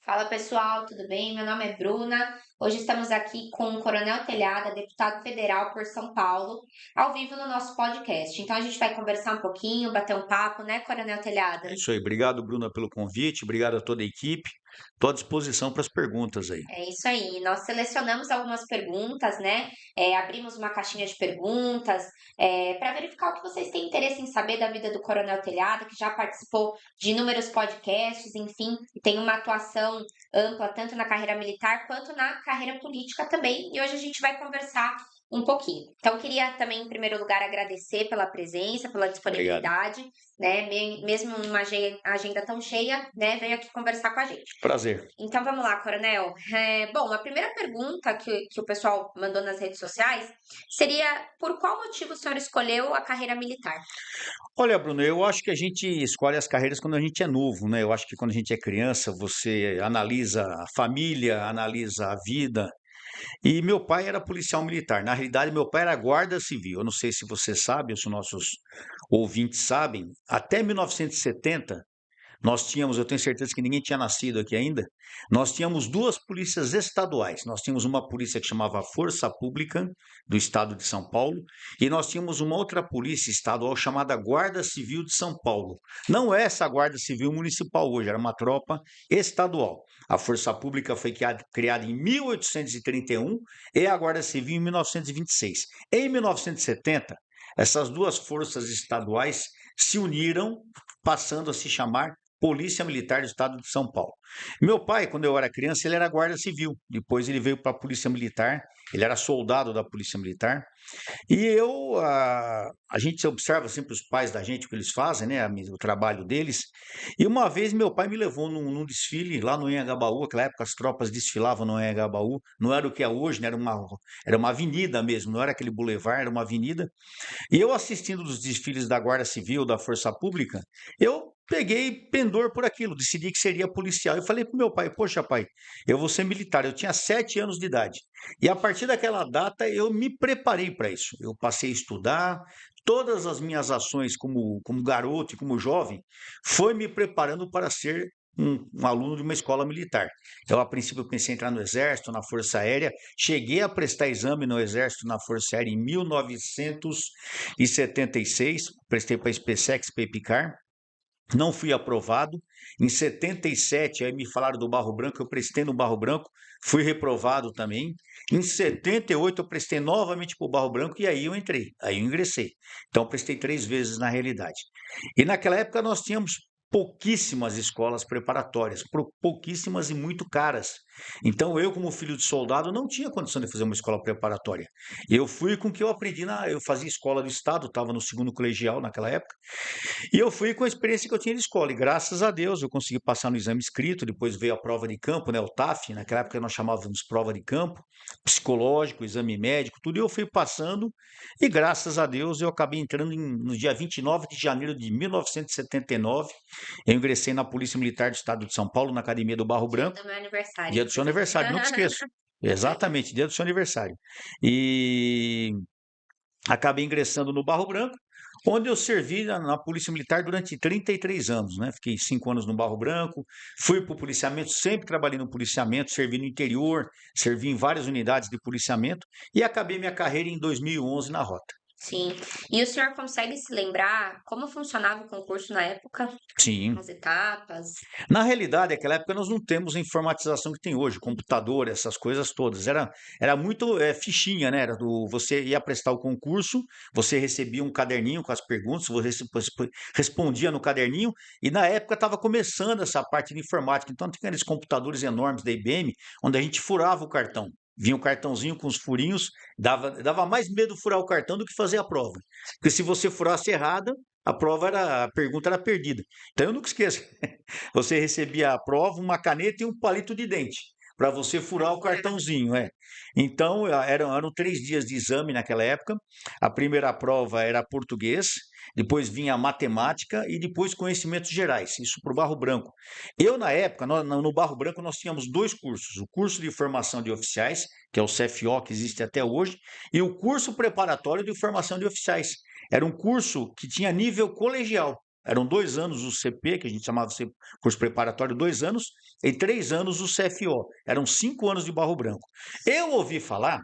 Fala pessoal, tudo bem? Meu nome é Bruna. Hoje estamos aqui com o Coronel Telhada, deputado federal por São Paulo, ao vivo no nosso podcast. Então a gente vai conversar um pouquinho, bater um papo, né, Coronel É Telhada? isso aí. Obrigado, Bruna, pelo convite. Obrigado a toda a equipe. Estou à disposição para as perguntas aí. É isso aí. Nós selecionamos algumas perguntas, né? Abrimos uma caixinha de perguntas para verificar o que vocês têm interesse em saber da vida do Coronel Telhada, que já participou de inúmeros podcasts, enfim, e tem uma atuação ampla tanto na carreira militar quanto na carreira política também. E hoje a gente vai conversar um pouquinho. Então, queria também, em primeiro lugar, agradecer pela presença, pela Obrigado. disponibilidade, né? Mesmo numa agenda tão cheia, né? Veio aqui conversar com a gente. Prazer. Então vamos lá, Coronel. Bom, a primeira pergunta que o pessoal mandou nas redes sociais seria: por qual motivo o senhor escolheu a carreira militar? Olha, Bruno, eu acho que a gente escolhe as carreiras quando a gente é novo, né? Eu acho que quando a gente é criança, você analisa a família, analisa a vida. E meu pai era policial militar. Na realidade, meu pai era guarda civil. Eu não sei se você sabe, ou se nossos ouvintes sabem, até 1970. Nós tínhamos, eu tenho certeza que ninguém tinha nascido aqui ainda, nós tínhamos duas polícias estaduais. Nós tínhamos uma polícia que chamava Força Pública, do estado de São Paulo, e nós tínhamos uma outra polícia estadual chamada Guarda Civil de São Paulo. Não é essa Guarda Civil Municipal hoje, era uma tropa estadual. A Força Pública foi criada em 1831 e a Guarda Civil em 1926. Em 1970, essas duas forças estaduais se uniram, passando a se chamar Polícia Militar do Estado de São Paulo. Meu pai, quando eu era criança, ele era guarda civil. Depois ele veio para a Polícia Militar. Ele era soldado da Polícia Militar. E a gente observa sempre os pais da gente, o que eles fazem, né? O trabalho deles. E uma vez meu pai me levou num desfile lá no Anhangabaú. Naquela época as tropas desfilavam no Anhangabaú. Não era o que é hoje, né? Era uma avenida mesmo, não era aquele bulevar, era uma avenida. E eu assistindo os desfiles da Guarda Civil, da Força Pública, eu peguei pendor por aquilo, decidi que seria policial. Eu falei para meu pai, poxa pai, eu vou ser militar. Eu tinha 7 anos de idade. E a partir daquela data eu me preparei para isso. Eu passei a estudar, todas as minhas ações como garoto e como jovem, foi me preparando para ser um aluno de uma escola militar. Eu, a princípio, pensei em entrar no Exército, na Força Aérea. Cheguei a prestar exame no Exército, na Força Aérea, em 1976. Prestei para a SpaceX, para a Epicar. Não fui aprovado. Em 77, aí me falaram do Barro Branco, eu prestei no Barro Branco, fui reprovado também. Em 78, eu prestei novamente para o Barro Branco e aí eu entrei, aí eu ingressei. Então, prestei 3 vezes na realidade. E naquela época nós tínhamos pouquíssimas escolas preparatórias, pouquíssimas e muito caras. Então, eu, como filho de soldado, não tinha condição de fazer uma escola preparatória. Eu fui com o que eu aprendi eu fazia escola do Estado, estava no segundo colegial naquela época. E eu fui com a experiência que eu tinha de escola, e graças a Deus eu consegui passar no exame escrito, depois veio a prova de campo, né, o TAF, naquela época nós chamávamos prova de campo, psicológico, exame médico, tudo, e eu fui passando, e graças a Deus eu acabei entrando no dia 29 de janeiro de 1979, eu ingressei na Polícia Militar do Estado de São Paulo, na Academia do Barro Dia Branco, do meu aniversário, dia do seu inclusive. aniversário, nunca esqueço. Exatamente, dia do seu aniversário. E acabei ingressando no Barro Branco, onde eu servi na Polícia Militar durante 33 anos, né? Fiquei 5 anos no Barro Branco, fui para o policiamento, sempre trabalhei no policiamento, servi no interior, servi em várias unidades de policiamento e acabei minha carreira em 2011 na Rota. Sim. E o senhor consegue se lembrar como funcionava o concurso na época? Sim. As etapas? Na realidade, naquela época nós não temos a informatização que tem hoje, computador, essas coisas todas. Era muito fichinha, né? Você ia prestar o concurso, você recebia um caderninho com as perguntas, você respondia no caderninho, e na época estava começando essa parte de informática. Então tinha aqueles computadores enormes da IBM, onde a gente furava o cartão. Vinha o cartãozinho com os furinhos, dava mais medo furar o cartão do que fazer a prova. Porque se você furasse errada, a pergunta era perdida. Então eu nunca esqueço. Você recebia a prova, uma caneta e um palito de dente para você Pra furar o furar. cartãozinho, é. Então, eram 3 dias de exame naquela época. A primeira prova era português, depois vinha matemática e depois conhecimentos gerais, isso para o Barro Branco. Eu, na época, no Barro Branco, nós tínhamos 2 cursos: o curso de formação de oficiais, que é o CFO, que existe até hoje, e o curso preparatório de formação de oficiais. Era um curso que tinha nível colegial. Eram 2 anos o CP, que a gente chamava de curso preparatório, 2 anos, e 3 anos o CFO. Eram 5 anos de Barro Branco. Eu ouvi falar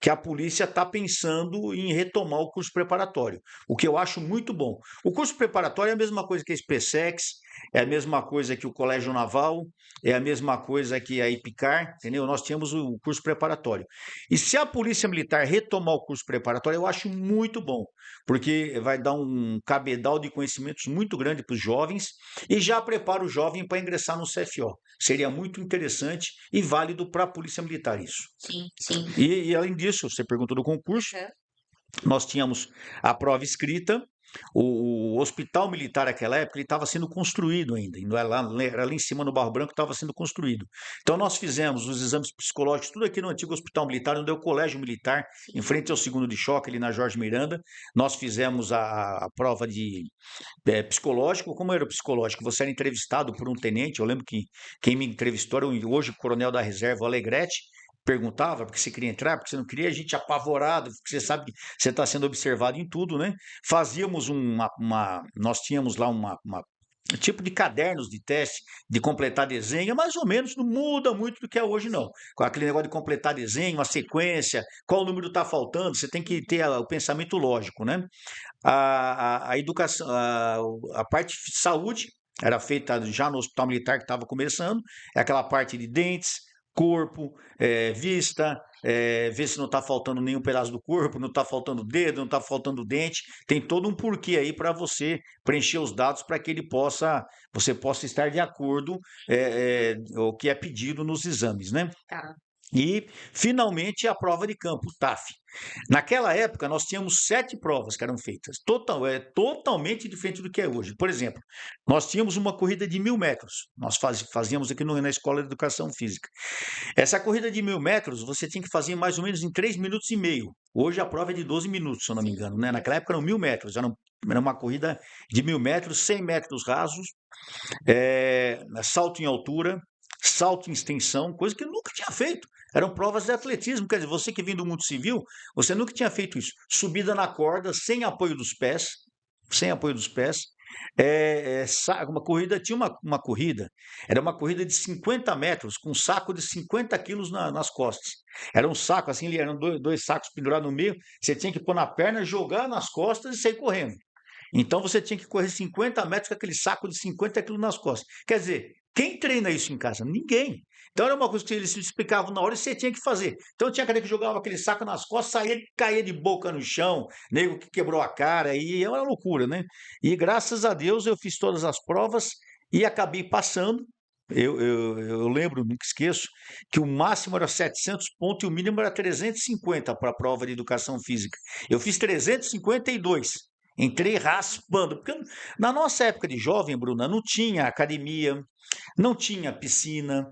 que a polícia está pensando em retomar o curso preparatório, o que eu acho muito bom. O curso preparatório é a mesma coisa que a SpaceX, é a mesma coisa que o Colégio Naval, é a mesma coisa que a IPCAR, entendeu? Nós tínhamos o curso preparatório. E se a Polícia Militar retomar o curso preparatório, eu acho muito bom, porque vai dar um cabedal de conhecimentos muito grande para os jovens e já prepara o jovem para ingressar no CFO. Seria muito interessante e válido para a Polícia Militar isso. Sim, sim. E além disso, você perguntou do concurso, Aham. nós tínhamos a prova escrita, o hospital militar naquela época ele estava sendo construído ainda, era lá em cima no Barro Branco, estava sendo construído. Então nós fizemos os exames psicológicos, tudo aqui no antigo hospital militar, onde é o colégio militar, em Sim. frente ao segundo de choque, ali na Jorge Miranda. Nós fizemos a prova de psicológico. Como era o psicológico? Você era entrevistado por um tenente, eu lembro que quem me entrevistou era hoje o coronel da reserva, o Alegrete, perguntava porque você queria entrar, porque você não queria, a gente apavorado, porque você sabe que você está sendo observado em tudo, né? Fazíamos nós tínhamos lá tipo de cadernos de teste, de completar desenho, mais ou menos, não muda muito do que é hoje, não. Com aquele negócio de completar desenho, uma sequência, qual número está faltando, você tem que ter o pensamento lógico, né? A educação, a parte de saúde era feita já no hospital militar que estava começando, é aquela parte de dentes, corpo, vista, ver se não está faltando nenhum pedaço do corpo, não está faltando dedo, não está faltando dente. Tem todo um porquê aí para você preencher os dados para que você possa estar de acordo o que é pedido nos exames, né? Tá. E, finalmente, a prova de campo, o TAF. Naquela época, nós tínhamos 7 provas que eram feitas, totalmente diferente do que é hoje. Por exemplo, nós tínhamos uma corrida de 1.000 metros, nós fazíamos aqui na Escola de Educação Física. Essa corrida de 1.000 metros, você tinha que fazer mais ou menos em 3 minutos e meio. Hoje a prova é de 12 minutos, se eu não me Sim. engano, né? Naquela época eram 1.000 metros, era uma corrida de 1.000 metros, 100 metros rasos, salto em altura, salto em extensão, coisa que eu nunca tinha feito. Eram provas de atletismo, quer dizer, você que vem do mundo civil, você nunca tinha feito isso. Subida na corda, sem apoio dos pés. Uma corrida, tinha uma corrida, era uma corrida de 50 metros, com um saco de 50 quilos nas costas. Era um saco, assim, eram dois sacos pendurados no meio, você tinha que pôr na perna, jogar nas costas e sair correndo. Então você tinha que correr 50 metros com aquele saco de 50 quilos nas costas. Quer dizer, quem treina isso em casa? Ninguém. Então era uma coisa que eles explicavam na hora e você tinha que fazer. Então tinha cara que jogava aquele saco nas costas, saía, caía de boca no chão, nego que quebrou a cara, e é uma loucura, né? E graças a Deus eu fiz todas as provas e acabei passando. Eu lembro, nunca esqueço, que o máximo era 700 pontos e o mínimo era 350 para a prova de educação física. Eu fiz 352. Entrei raspando, porque na nossa época de jovem, Bruna, não tinha academia, não tinha piscina.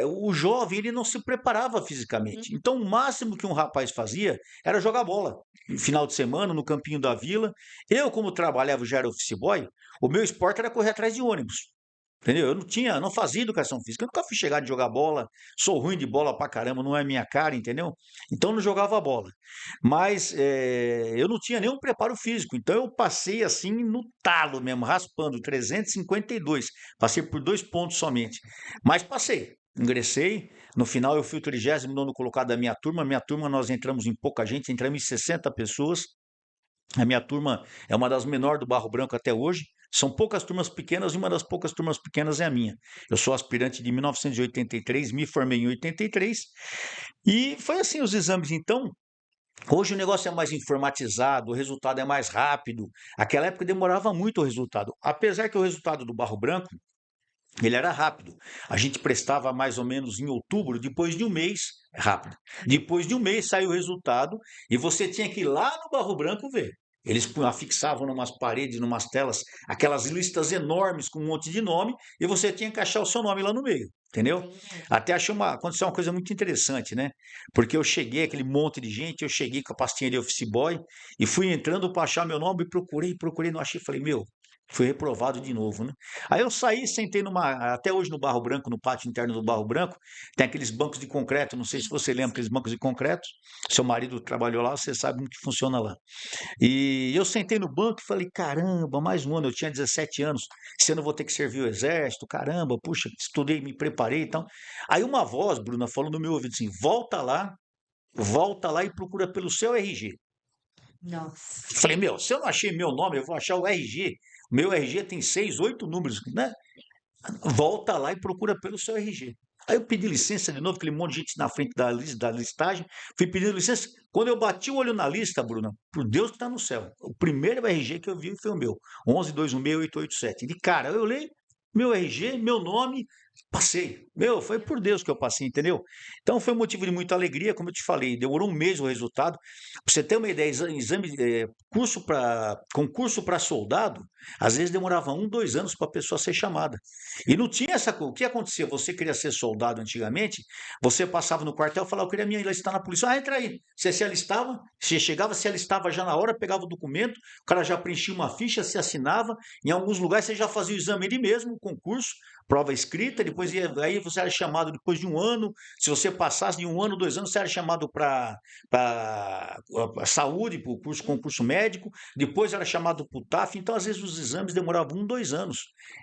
O jovem ele não se preparava fisicamente. Então, o máximo que um rapaz fazia era jogar bola. No final de semana, no campinho da vila. Eu, como trabalhava, já era office boy, o meu esporte era correr atrás de ônibus. Entendeu? Não fazia educação física, eu nunca fui chegar de jogar bola, sou ruim de bola pra caramba, não é minha cara, entendeu? Então não jogava bola. Mas eu não tinha nenhum preparo físico, então eu passei assim no talo mesmo, raspando 352. Passei por 2 pontos somente. Mas passei, ingressei. No final eu fui o 39º colocado da minha turma. Minha turma nós entramos em pouca gente, entramos em 60 pessoas. A minha turma é uma das menores do Barro Branco até hoje. São poucas turmas pequenas e uma das poucas turmas pequenas é a minha. Eu sou aspirante de 1983, me formei em 83 e foi assim os exames. Então, hoje o negócio é mais informatizado, o resultado é mais rápido. Aquela época demorava muito o resultado. Apesar que o resultado do Barro Branco ele era rápido. A gente prestava mais ou menos em outubro, depois de um mês, rápido. Depois de um mês saiu o resultado e você tinha que ir lá no Barro Branco ver. Eles afixavam numas paredes, numas telas, aquelas listas enormes com um monte de nome e você tinha que achar o seu nome lá no meio, entendeu? Entendi. Até aconteceu uma coisa muito interessante, né? Porque eu cheguei, aquele monte de gente, eu cheguei com a pastinha de office boy e fui entrando para achar meu nome e procurei, não achei. Falei, meu, Fui reprovado de novo, né? Aí eu saí, sentei até hoje no Barro Branco, no pátio interno do Barro Branco, tem aqueles bancos de concreto, não sei se Sim, você lembra, aqueles sim. bancos de concreto. Seu marido trabalhou lá, você sabe como que funciona lá. E eu sentei no banco e falei, caramba, mais um ano, eu tinha 17 anos, esse ano eu vou ter que servir o exército, caramba, puxa, estudei, me preparei e tal. Aí uma voz, Bruna, falou no meu ouvido assim, volta lá e procura pelo seu RG. Nossa. Falei, meu, se eu não achei meu nome, eu vou achar o RG. Meu RG tem 6, 8 números, né? Volta lá e procura pelo seu RG. Aí eu pedi licença de novo, aquele monte de gente na frente da listagem. Fui pedindo licença. Quando eu bati o olho na lista, Bruna, por Deus que está no céu, o primeiro RG que eu vi foi o meu, 11.216.887. De cara, eu olhei, meu RG, meu nome, passei. Meu, foi por Deus que eu passei, entendeu? Então foi um motivo de muita alegria, como eu te falei, demorou um mês o resultado. Pra você ter uma ideia, concurso para soldado, às vezes demorava 1, 2 anos para a pessoa ser chamada. E não tinha essa coisa. O que acontecia? Você queria ser soldado antigamente, você passava no quartel e falava, eu queria me alistar na polícia. Ah, entra aí. Você se alistava, você chegava, se alistava já na hora, pegava o documento, o cara já preenchia uma ficha, se assinava. Em alguns lugares você já fazia o exame ele mesmo, o concurso, prova escrita, depois aí você era chamado depois de um ano. Se você passasse de 1 ano, 2 anos, você era chamado para saúde, para o concurso médico, depois era chamado para o TAF. Então, às vezes, os exames demoravam 1, 2 anos.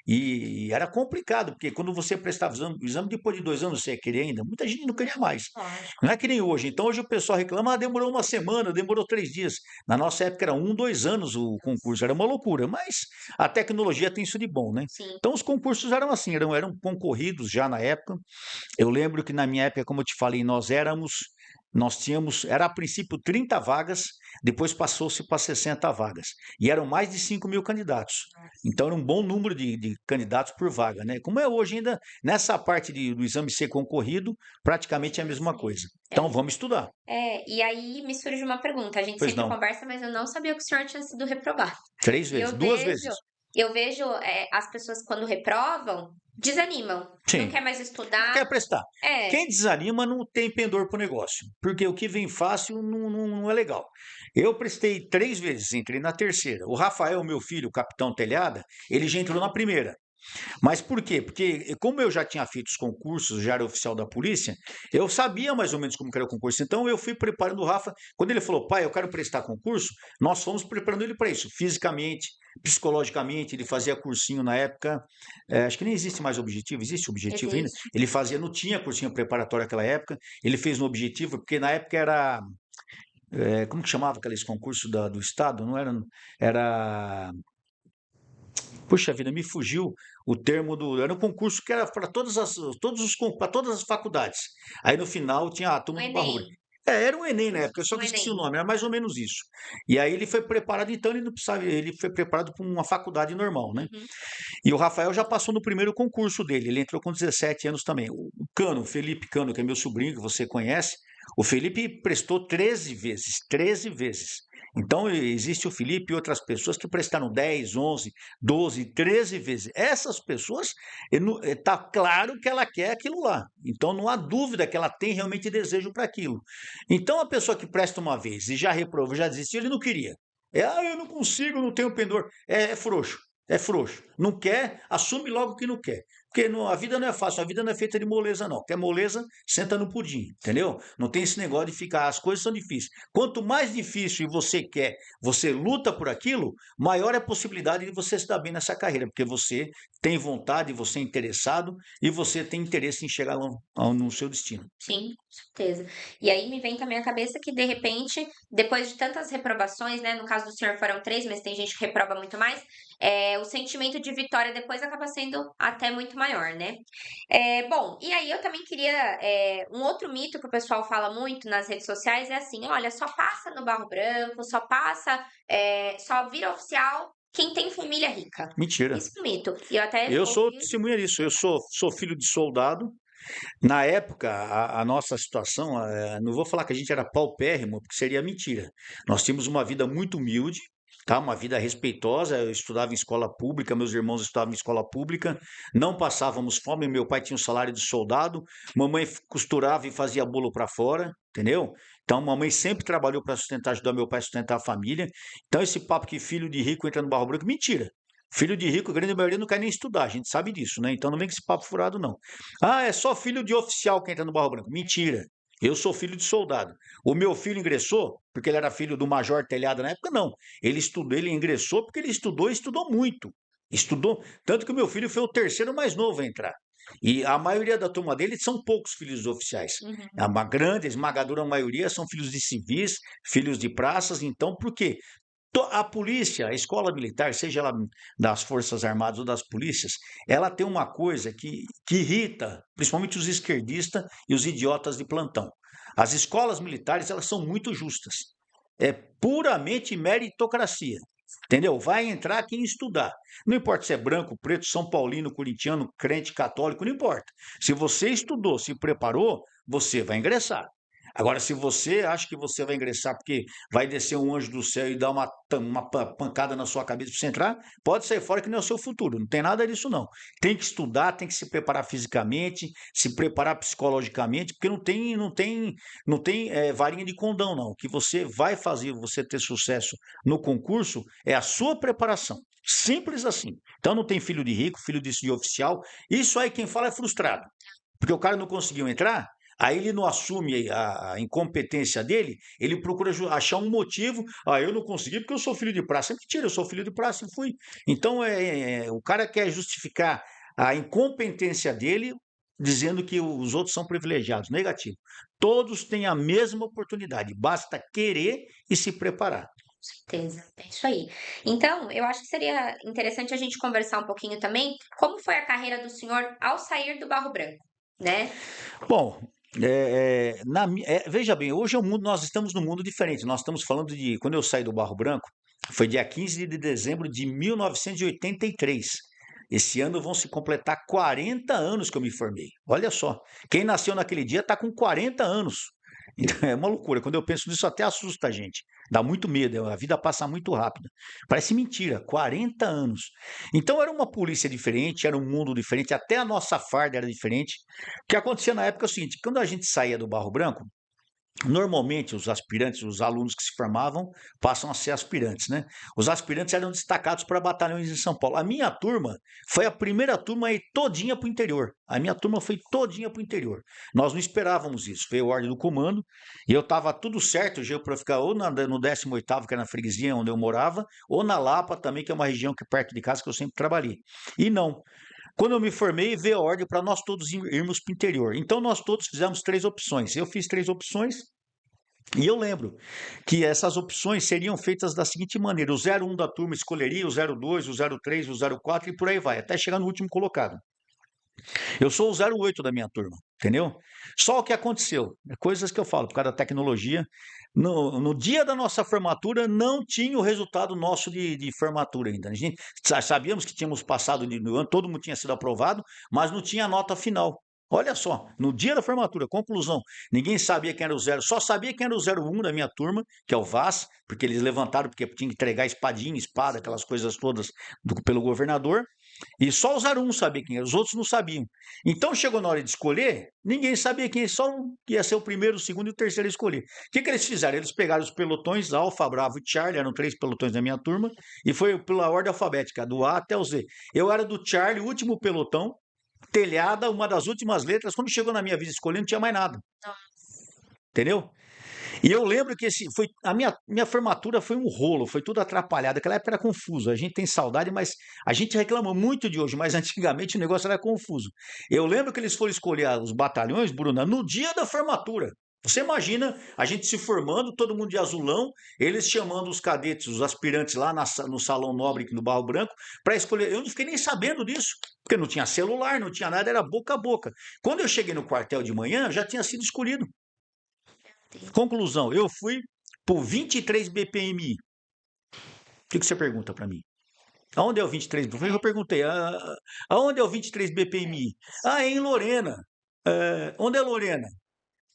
E era complicado, porque quando você prestava o exame, depois de 2 anos você ia querer ainda. Muita gente não queria mais. Lógico. Não é que nem hoje. Então, hoje o pessoal reclama, ah, demorou uma semana, demorou 3 dias. Na nossa época era 1, 2 anos o concurso, era uma loucura. Mas a tecnologia tem isso de bom, né? Sim. Então, os concursos eram assim, eram concorridos já na época. Eu lembro que na minha época, como eu te falei, nós tínhamos, era a princípio 30 vagas, depois passou-se para 60 vagas. E eram mais de 5 mil candidatos. Nossa. Então era um bom número de candidatos por vaga, né? Como é hoje ainda, nessa parte do exame ser concorrido, praticamente é a mesma Sim. coisa. Então É. vamos estudar. E aí me surge uma pergunta. A gente Pois sempre não. conversa, mas eu não sabia que o senhor tinha sido reprovado. 3 vezes, Eu 2 vezes. vejo, eu vejo as pessoas quando reprovam, desanimam, não Sim. quer mais Não estudar. quer prestar. É, Quem desanima não tem pendor para o negócio, porque o que vem fácil não é legal. Eu prestei 3 vezes, entrei na terceira. O Rafael, meu filho, o capitão Telhada, ele já entrou na primeira. Mas por quê? Porque como eu já tinha feito os concursos, já era oficial da polícia, eu sabia mais ou menos como que era o concurso. Então eu fui preparando o Rafa. Quando ele falou, pai, eu quero prestar concurso, nós fomos preparando ele para isso, fisicamente, psicologicamente. Ele fazia cursinho na época. Acho que nem existe mais objetivo, existe objetivo ainda. existe. Ele fazia, não tinha cursinho preparatório naquela época. Ele fez no objetivo, porque na época era. Como que chamava aqueles concursos do Estado? Não era. Era. Puxa vida, me fugiu o termo do. Era um concurso que era para para todas as faculdades. Aí no final tinha a O turma do Barro Branco. Enem, Era um Enem na época, só um que eu esqueci o Enem. nome, era mais ou menos isso. E aí ele foi preparado, então ele não precisava, ele foi preparado para uma faculdade normal, né? Uhum. E o Rafael já passou no primeiro concurso dele, ele entrou com 17 anos também. O Cano, o Felipe Cano, que é meu sobrinho, que você conhece, o Felipe prestou 13 vezes, 13 vezes. Então, existe o Felipe e outras pessoas que prestaram 10, 11, 12, 13 vezes. Essas pessoas, está claro que ela quer aquilo lá. Então, não há dúvida que ela tem realmente desejo para aquilo. Então, a pessoa que presta uma vez e já reprovou, já desistiu, ele não queria. Eu não consigo, não tenho pendor. É frouxo. É frouxo. Não quer, assume logo que não quer. Porque a vida não é fácil, a vida não é feita de moleza, não. Quer moleza, senta no pudim, entendeu? Não tem esse negócio de ficar, as coisas são difíceis. Quanto mais difícil você quer, você luta por aquilo, maior é a possibilidade de você se dar bem nessa carreira, porque você tem vontade, você é interessado e você tem interesse em chegar no seu destino. Sim, com certeza. E aí me vem também à cabeça que, de repente, depois de tantas reprovações, né? No caso do senhor foram 3, mas tem gente que reprova muito mais, o sentimento de vitória depois acaba sendo até muito maior, né? Bom, e aí eu também queria. Um outro mito que o pessoal fala muito nas redes sociais é assim: olha, só passa no Barro Branco, só passa, só vira oficial quem tem família rica. Mentira. Isso é um mito. E eu até Eu sou ouvi. testemunha disso. Eu sou filho de soldado. Na época, a nossa situação, não vou falar que a gente era paupérrimo, porque seria mentira. Nós tínhamos uma vida muito humilde, tá? Uma vida respeitosa. Eu estudava em escola pública, meus irmãos estudavam em escola pública, não passávamos fome. Meu pai tinha um salário de soldado, mamãe costurava e fazia bolo para fora, entendeu? Então, mamãe sempre trabalhou para sustentar, ajudar meu pai a sustentar a família. Então, esse papo que filho de rico entra no Barro Branco, mentira. Filho de rico, a grande maioria não quer nem estudar, a gente sabe disso, né? Então não vem com esse papo furado, não. Ah, é só filho de oficial que entra no Barro Branco. Mentira. Eu sou filho de soldado. O meu filho ingressou porque ele era filho do Major Telhado na época, não. Ele estudou, ele ingressou porque ele estudou e estudou muito. Estudou, tanto que o meu filho foi o terceiro mais novo a entrar. E a maioria da turma dele são poucos filhos de oficiais. Uhum. A grande, esmagadora maioria são filhos de civis, filhos de praças. Então, por quê? A polícia, a escola militar, seja ela das Forças Armadas ou das polícias, ela tem uma coisa que irrita, principalmente os esquerdistas e os idiotas de plantão. As escolas militares, elas são muito justas. É puramente meritocracia. Entendeu? Vai entrar quem estudar. Não importa se é branco, preto, São Paulino, corintiano, crente, católico, não importa. Se você estudou, se preparou, você vai ingressar. Agora, se você acha que você vai ingressar porque vai descer um anjo do céu e dar uma pancada na sua cabeça para você entrar, pode sair fora que não é o seu futuro. Não tem nada disso, não. Tem que estudar, tem que se preparar fisicamente, se preparar psicologicamente, porque não tem varinha de condão, não. O que você vai fazer você ter sucesso no concurso é a sua preparação. Simples assim. Então não tem filho de rico, filho de oficial. Isso aí quem fala é frustrado. Porque o cara não conseguiu entrar, aí ele não assume a incompetência dele, ele procura achar um motivo. Ah, eu não consegui porque eu sou filho de praça. É mentira, eu sou filho de praça e fui. Então o cara quer justificar a incompetência dele dizendo que os outros são privilegiados. Negativo. Todos têm a mesma oportunidade, basta querer e se preparar. Certeza, é isso aí. Então, eu acho que seria interessante a gente conversar um pouquinho também como foi a carreira do senhor ao sair do Barro Branco, né? Bom, veja bem, hoje nós estamos num mundo diferente. Nós estamos falando de quando eu saí do Barro Branco, foi dia 15 de dezembro de 1983. Esse ano vão se completar 40 anos que eu me formei. Olha só, quem nasceu naquele dia está com 40 anos. Então, é uma loucura. Quando eu penso nisso, até assusta a gente. Dá muito medo. A vida passa muito rápido. Parece mentira. 40 anos. Então, era uma polícia diferente, era um mundo diferente. Até a nossa farda era diferente. O que acontecia na época é o seguinte: quando a gente saía do Barro Branco, normalmente os aspirantes, os alunos que se formavam, passam a ser aspirantes, né? Os aspirantes eram destacados para batalhões em São Paulo. A minha turma foi a primeira turma a ir todinha para o interior. A minha turma foi todinha para o interior. Nós não esperávamos isso. Veio a ordem do comando e eu estava tudo certo já para ficar ou no 18º, que era na freguesia onde eu morava, ou na Lapa também, que é uma região que é perto de casa que eu sempre trabalhei. E não. Quando eu me formei, veio a ordem para nós todos irmos para o interior. Então, nós todos fizemos 3 opções. Eu fiz 3 opções e eu lembro que essas opções seriam feitas da seguinte maneira: o 01 da turma escolheria o 02, o 03, o 04 e por aí vai, até chegar no último colocado. Eu sou o 08 da minha turma, entendeu? Só o que aconteceu, coisas que eu falo por causa da tecnologia. No dia da nossa formatura, não tinha o resultado nosso de formatura ainda. A gente sabíamos que tínhamos passado no ano, todo mundo tinha sido aprovado, mas não tinha a nota final. Olha só, no dia da formatura, conclusão, ninguém sabia quem era o 0, só sabia quem era o 01 da minha turma, que é o Vaz, porque eles levantaram, porque tinha que entregar espadinha, espada, aquelas coisas todas pelo governador. E só o 01 sabia quem era, os outros não sabiam. Então chegou na hora de escolher, ninguém sabia quem, só ia ser o primeiro, o segundo e o terceiro a escolher. O que eles fizeram? Eles pegaram os pelotões, Alfa, Bravo e Charlie, eram 3 pelotões da minha turma, e foi pela ordem alfabética, do A até o Z. Eu era do Charlie, o último pelotão, telhada, uma das últimas letras. Quando chegou na minha vez de escolher, não tinha mais nada. Entendeu? E eu lembro que a minha formatura foi um rolo, foi tudo atrapalhado. Aquela época era confuso. A gente tem saudade, mas a gente reclama muito de hoje, mas antigamente o negócio era confuso. Eu lembro que eles foram escolher os batalhões, Bruna, no dia da formatura. Você imagina a gente se formando, todo mundo de azulão, eles chamando os cadetes, os aspirantes lá no Salão Nobre aqui no Barro Branco, para escolher. Eu não fiquei nem sabendo disso, porque não tinha celular, não tinha nada, era boca a boca. Quando eu cheguei no quartel de manhã, já tinha sido escolhido. Conclusão, eu fui por 23 BPMI. O que você pergunta para mim? Aonde é o 23 BPMI? Eu perguntei, aonde é o 23 BPMI? Ah, é em Lorena. Onde é Lorena?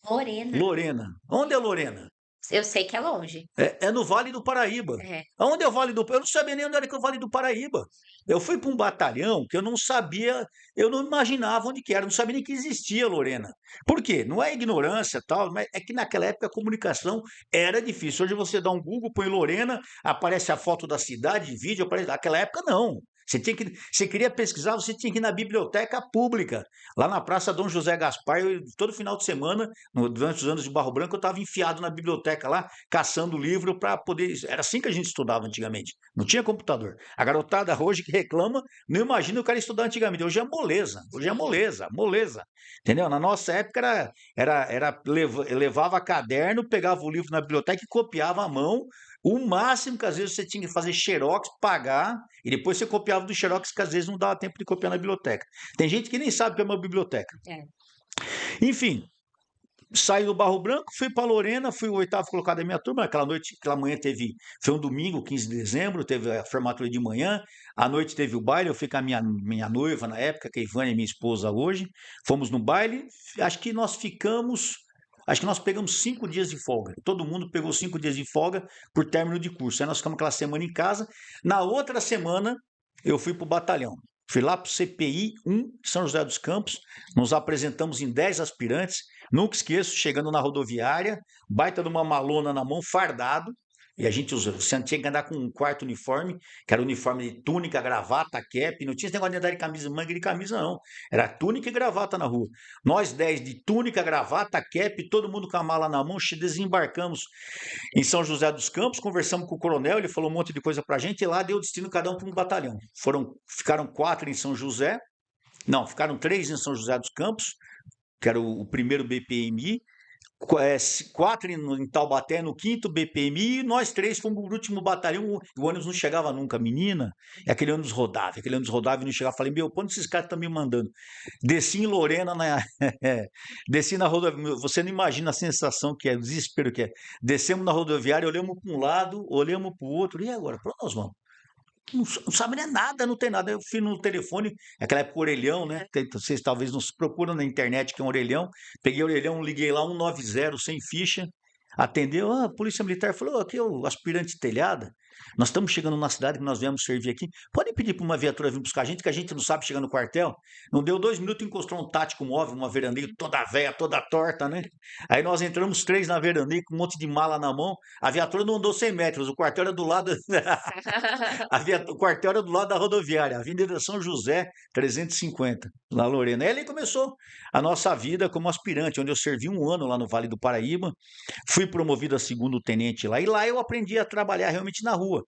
Lorena. Lorena. Onde é Lorena? Eu sei que é longe. É no Vale do Paraíba. É. Aonde é o Vale do Paraíba? Eu não sabia nem onde era que é o Vale do Paraíba. Eu fui para um batalhão que eu não sabia, eu não imaginava onde que era, não sabia nem que existia Lorena. Por quê? Não é ignorância tal, mas é que naquela época a comunicação era difícil. Hoje você dá um Google, põe Lorena, aparece a foto da cidade, vídeo, aparece. Naquela época não. Você queria pesquisar, você tinha que ir na biblioteca pública, lá na Praça Dom José Gaspar. Todo final de semana, durante os anos de Barro Branco, eu estava enfiado na biblioteca lá, caçando livro para poder. Era assim que a gente estudava antigamente. Não tinha computador. A garotada hoje que reclama, não imagina o cara estudar antigamente. Hoje é moleza, hoje é Sim. moleza, moleza. Entendeu? Na nossa época levava caderno, pegava o livro na biblioteca e copiava à mão. O máximo que às vezes você tinha que fazer xerox, pagar, e depois você copiava do xerox, que às vezes não dava tempo de copiar na biblioteca. Tem gente que nem sabe o que é uma biblioteca. É. Enfim, saí do Barro Branco, fui para Lorena, fui o oitavo colocado da minha turma. Aquela noite, aquela manhã foi um domingo, 15 de dezembro, teve a formatura de manhã. À noite teve o baile, eu fui com a minha noiva na época, que é a Ivânia, minha esposa hoje. Fomos no baile, acho que nós pegamos 5 dias de folga. Todo mundo pegou 5 dias de folga por término de curso. Aí nós ficamos aquela semana em casa. Na outra semana, eu fui para o batalhão. Fui lá para o CPI 1, São José dos Campos. Nos apresentamos em 10 aspirantes. Nunca esqueço, chegando na rodoviária, baita de uma malona na mão, fardado. E você tinha que andar com um quarto uniforme, que era uniforme de túnica, gravata, cap. Não tinha esse negócio de andar de camisa, manga de camisa, não. Era túnica e gravata na rua. Nós 10 de túnica, gravata, cap, todo mundo com a mala na mão, desembarcamos em São José dos Campos, conversamos com o coronel, ele falou um monte de coisa pra gente, e lá deu destino cada um para um batalhão. Ficaram 4 em São José, não, ficaram 3 em São José dos Campos, que era o primeiro BPMI, 4 em Taubaté, no quinto BPMI, e nós 3 fomos o último batalhão. O ônibus não chegava nunca, menina. E aquele ônibus rodava e não chegava. Falei, meu, quando esses caras estão me mandando? Desci em Lorena, desci na rodoviária. Você não imagina a sensação que é, o desespero que é. Descemos na rodoviária, olhamos para um lado, olhamos para o outro, e agora? Para onde nós vamos? Não sabe nem nada, não tem nada. Eu fui no telefone, naquela época orelhão, né? Vocês talvez não se procuram na internet que é um orelhão. Peguei o orelhão, liguei lá 190 sem ficha. Atendeu, a polícia militar falou, aqui é o aspirante telhada. Nós estamos chegando na cidade que nós viemos servir aqui. Pode pedir para uma viatura vir buscar a gente, que a gente não sabe chegar no quartel. Não deu 2 minutos, encostou um tático móvel, uma veraneio toda velha, toda torta, né? Aí nós entramos 3 na veraneio com um monte de mala na mão. A viatura não andou 100 metros, o quartel era do lado. O quartel era do lado da rodoviária, Avenida São José, 350, lá Lorena. E ali começou a nossa vida como aspirante, onde eu servi 1 ano lá no Vale do Paraíba. Fui promovido a segundo tenente lá, e lá eu aprendi a trabalhar realmente na rua,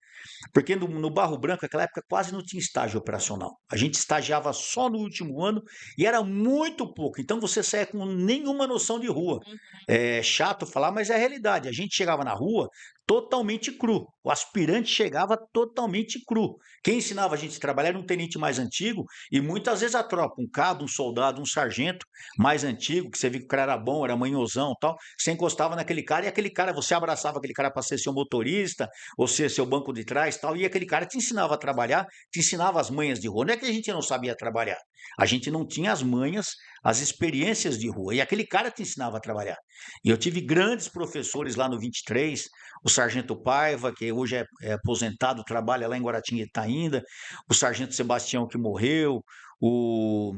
porque no Barro Branco, naquela época, quase não tinha estágio operacional. A gente estagiava só no último ano e era muito pouco, então você saía com nenhuma noção de rua. É chato falar, mas é a realidade. A gente chegava na rua totalmente cru. O aspirante chegava totalmente cru. Quem ensinava a gente a trabalhar era um tenente mais antigo e muitas vezes a tropa, um cabo, um soldado, um sargento mais antigo, que você via que o cara era bom, era manhosão e tal, você encostava naquele cara e aquele cara, você abraçava aquele cara para ser seu motorista, ou ser seu banco de trás e tal, e aquele cara te ensinava a trabalhar, te ensinava as manhas de rua. Não é que a gente não sabia trabalhar, a gente não tinha as manhas, as experiências de rua, e aquele cara te ensinava a trabalhar. E eu tive grandes professores lá no 23, o Sargento Paiva, que hoje é aposentado, trabalha lá em Guaratinguetá ainda, o Sargento Sebastião, que morreu, o,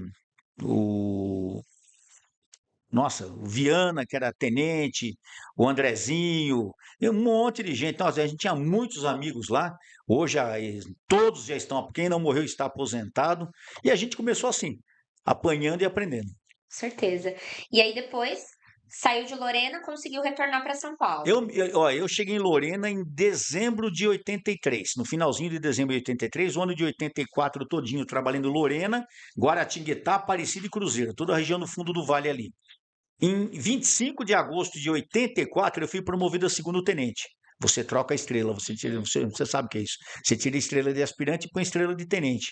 o nossa, o Viana, que era tenente, o Andrezinho, e um monte de gente. Então, a gente tinha muitos amigos lá. Hoje, todos já estão, quem não morreu está aposentado. E a gente começou assim, apanhando e aprendendo. Certeza. E aí depois saiu de Lorena, conseguiu retornar para São Paulo. Eu cheguei em Lorena em dezembro de 83, no finalzinho de dezembro de 83, o ano de 84 todinho trabalhando em Lorena, Guaratinguetá, Aparecida e Cruzeiro, toda a região no fundo do vale ali. Em 25 de agosto de 84, eu fui promovido a segundo tenente. Você troca a estrela, você sabe o que é isso. Você tira a estrela de aspirante e põe a estrela de tenente.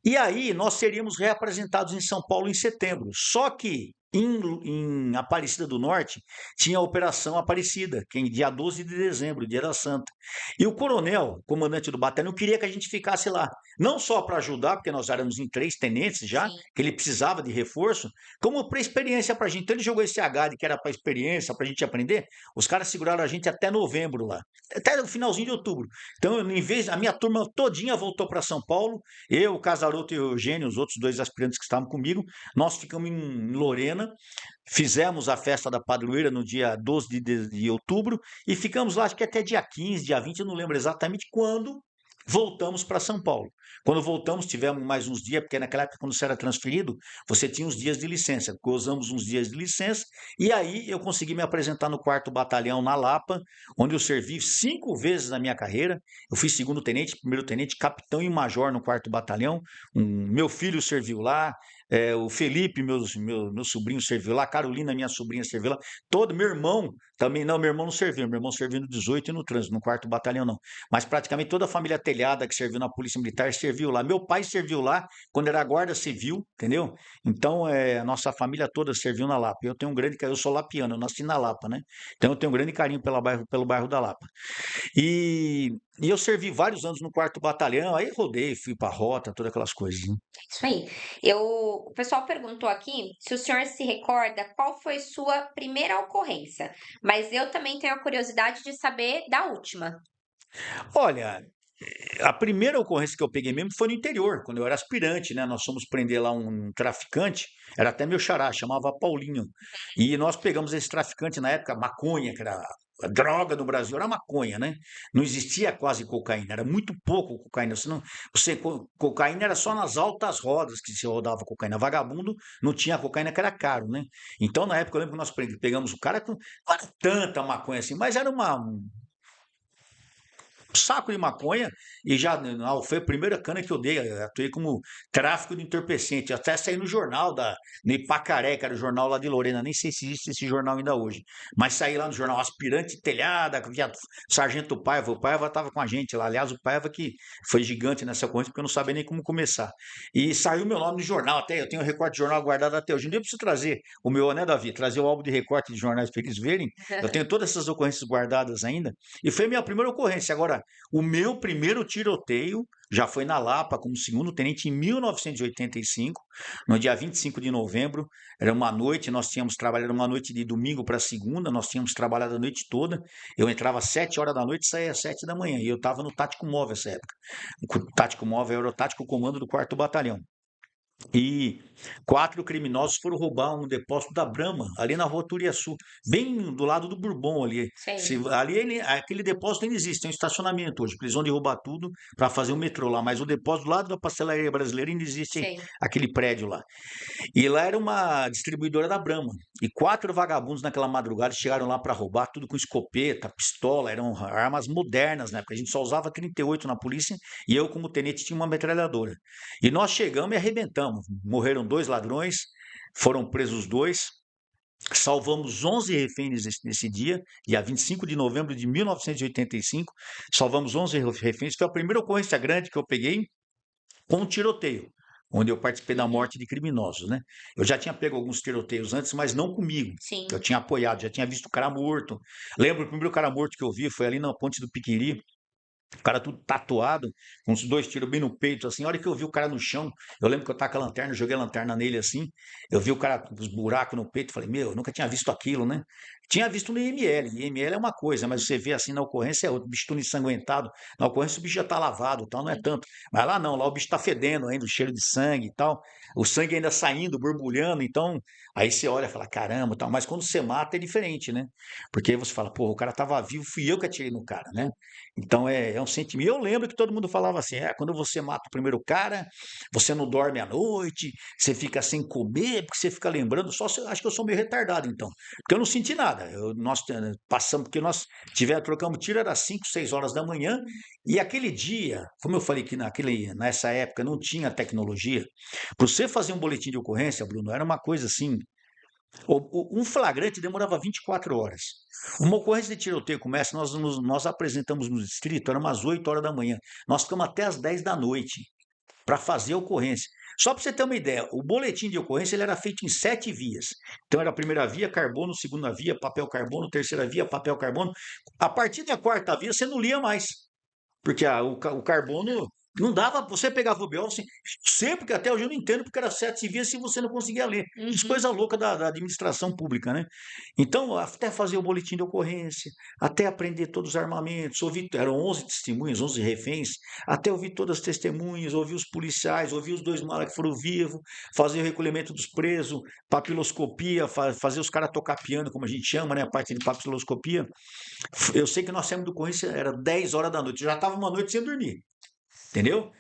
E aí nós seríamos reapresentados em São Paulo em setembro. Só que em Aparecida do Norte tinha a Operação Aparecida, que é dia 12 de dezembro, dia da Santa. E o coronel, comandante do batalhão, queria que a gente ficasse lá. Não só para ajudar, porque nós éramos em 3 tenentes já, Sim. que ele precisava de reforço, como para experiência para a gente. Então ele jogou esse H que era para experiência, para a gente aprender. Os caras seguraram a gente até novembro lá, até o finalzinho de outubro. Então, a minha turma todinha voltou para São Paulo, eu, o Casaroto e o Eugênio, os outros 2 aspirantes que estavam comigo, nós ficamos em Lorena, fizemos a festa da padroeira no dia 12 de outubro e ficamos lá, acho que até dia 15, dia 20, eu não lembro exatamente quando. Voltamos para São Paulo. Quando voltamos, tivemos mais uns dias, porque naquela época, quando você era transferido, você tinha uns dias de licença. Gozamos uns dias de licença, e aí eu consegui me apresentar no 4º Batalhão na Lapa, onde eu servi 5 vezes na minha carreira. Eu fui segundo tenente, primeiro tenente, capitão e major no 4º Batalhão. Meu filho serviu lá, o Felipe, meu sobrinho, serviu lá, a Carolina, minha sobrinha, serviu lá. Todo meu irmão também, não, meu irmão não serviu, meu irmão serviu no 18 e no trânsito, no 4º Batalhão não. Mas praticamente toda a família telhada que serviu na Polícia Militar serviu lá. Meu pai serviu lá quando era guarda civil, entendeu? Então, a nossa família toda serviu na Lapa. Eu tenho um grande carinho, eu sou lapiano, eu nasci na Lapa, né? Então eu tenho um grande carinho pelo bairro da Lapa. E eu servi vários anos no 4º Batalhão, aí rodei, fui pra rota, todas aquelas coisas, né? Isso aí. O pessoal perguntou aqui se o senhor se recorda qual foi sua primeira ocorrência, mas eu também tenho a curiosidade de saber da última. Olha, a primeira ocorrência que eu peguei mesmo foi no interior, quando eu era aspirante, né? Nós fomos prender lá um traficante, era até meu xará, chamava Paulinho. E nós pegamos esse traficante na época, maconha, que era a droga no Brasil, era maconha, né? Não existia quase cocaína, era muito pouco cocaína. Cocaína era só nas altas rodas que se rodava cocaína. Vagabundo não tinha cocaína, que era caro, né? Então, na época, eu lembro que nós pegamos o cara com não era tanta maconha assim, mas era saco de maconha e já não, foi a primeira cana que eu dei. Eu atuei como tráfico de entorpecente. Até saí no jornal no Ipacaré, que era o jornal lá de Lorena. Nem sei se existe esse jornal ainda hoje. Mas saí lá no jornal Aspirante Telhada, que via Sargento Paiva. O Paiva estava com a gente lá. Aliás, o Paiva que foi gigante nessa corrente, porque eu não sabia nem como começar. E saiu meu nome no jornal até. Eu tenho um recorte de jornal guardado até hoje. Um dia eu preciso trazer o meu, né, Davi? Trazer o álbum de recorte de jornais para eles verem. Eu tenho todas essas ocorrências guardadas ainda. E foi a minha primeira ocorrência. Agora, o meu primeiro tiroteio já foi na Lapa, como segundo tenente, em 1985, no dia 25 de novembro. Era uma noite, nós tínhamos trabalhado uma noite de domingo para segunda, nós tínhamos trabalhado a noite toda. Eu entrava às 7 horas da noite e saía às 7 da manhã. E eu estava no Tático Móvel essa época. O Tático Móvel era o Tático Comando do 4º Batalhão. E 4 criminosos foram roubar um depósito da Brahma, ali na rua Turiaçu, bem do lado do Bourbon ali. Sei. Aquele depósito ainda existe, tem um estacionamento hoje, porque eles vão derrubar tudo para fazer o metrô lá, mas o depósito do lado da pastelaria brasileira ainda existe Sei. aquele prédio lá. E lá era uma distribuidora da Brahma. E 4 vagabundos naquela madrugada chegaram lá para roubar, tudo com escopeta, pistola, eram armas modernas, né? Porque a gente só usava 38 na polícia e eu, como tenente, tinha uma metralhadora. E nós chegamos e arrebentamos. Morreram 2 ladrões, foram presos 2. Salvamos 11 reféns nesse dia, dia 25 de novembro de 1985. Salvamos 11 reféns. Foi a primeira ocorrência grande que eu peguei com um tiroteio, onde eu participei da Uhum. morte de criminosos, né? Eu já tinha pego alguns tiroteios antes, mas não comigo. Eu Sim. tinha apoiado, já tinha visto o cara morto. Lembro, o primeiro cara morto que eu vi foi ali na ponte do Piquiri. O cara tudo tatuado, com os 2 tiros bem no peito, assim. A hora que eu vi o cara no chão, eu lembro que eu tava com a lanterna, joguei a lanterna nele assim. Eu vi o cara com os buracos no peito, falei, meu, eu nunca tinha visto aquilo, né? Tinha visto no IML. IML é uma coisa, mas você vê assim na ocorrência é outro. O bicho tudo ensanguentado. Na ocorrência o bicho já tá lavado e tal, não é tanto. Mas lá não, lá o bicho tá fedendo ainda, o cheiro de sangue e tal. O sangue ainda saindo, borbulhando. Então, aí você olha e fala, caramba, tal. Mas quando você mata é diferente, né? Porque aí você fala, pô, o cara tava vivo, fui eu que atirei no cara, né? Então é um sentimento. Eu lembro que todo mundo falava assim: quando você mata o primeiro cara, você não dorme à noite, você fica sem comer, porque você fica lembrando. Acho que eu sou meio retardado, então. Porque eu não senti nada. Nós passamos, porque nós trocamos tiro, era 5, 6 horas da manhã, e aquele dia, como eu falei que nessa época não tinha tecnologia, para você fazer um boletim de ocorrência, Bruno, era uma coisa assim. Um flagrante demorava 24 horas. Uma ocorrência de tiroteio começa, nós apresentamos no distrito, era umas 8 horas da manhã. Nós ficamos até as 10 da noite para fazer a ocorrência. Só para você ter uma ideia, o boletim de ocorrência ele era feito em 7 vias. Então era a primeira via, carbono, segunda via, papel carbono, terceira via, papel carbono. A partir da quarta via você não lia mais. Porque o carbono não dava, você pegava o BO, assim, sempre que até hoje eu não entendo porque era 7 vias se você não conseguia ler. Isso Uhum. coisa louca da administração pública, né? Então, até fazer o boletim de ocorrência, até aprender todos os armamentos, ouvir, eram 11 testemunhas, 11 reféns, até ouvir todas as testemunhas, ouvir os policiais, ouvir os 2 malas que foram vivos, fazer o recolhimento dos presos, papiloscopia, fazer os caras tocar piano, como a gente chama, né? A parte de papiloscopia. Eu sei que nós saímos do ocorrência, era 10 horas da noite, já estava uma noite sem dormir. entendeu?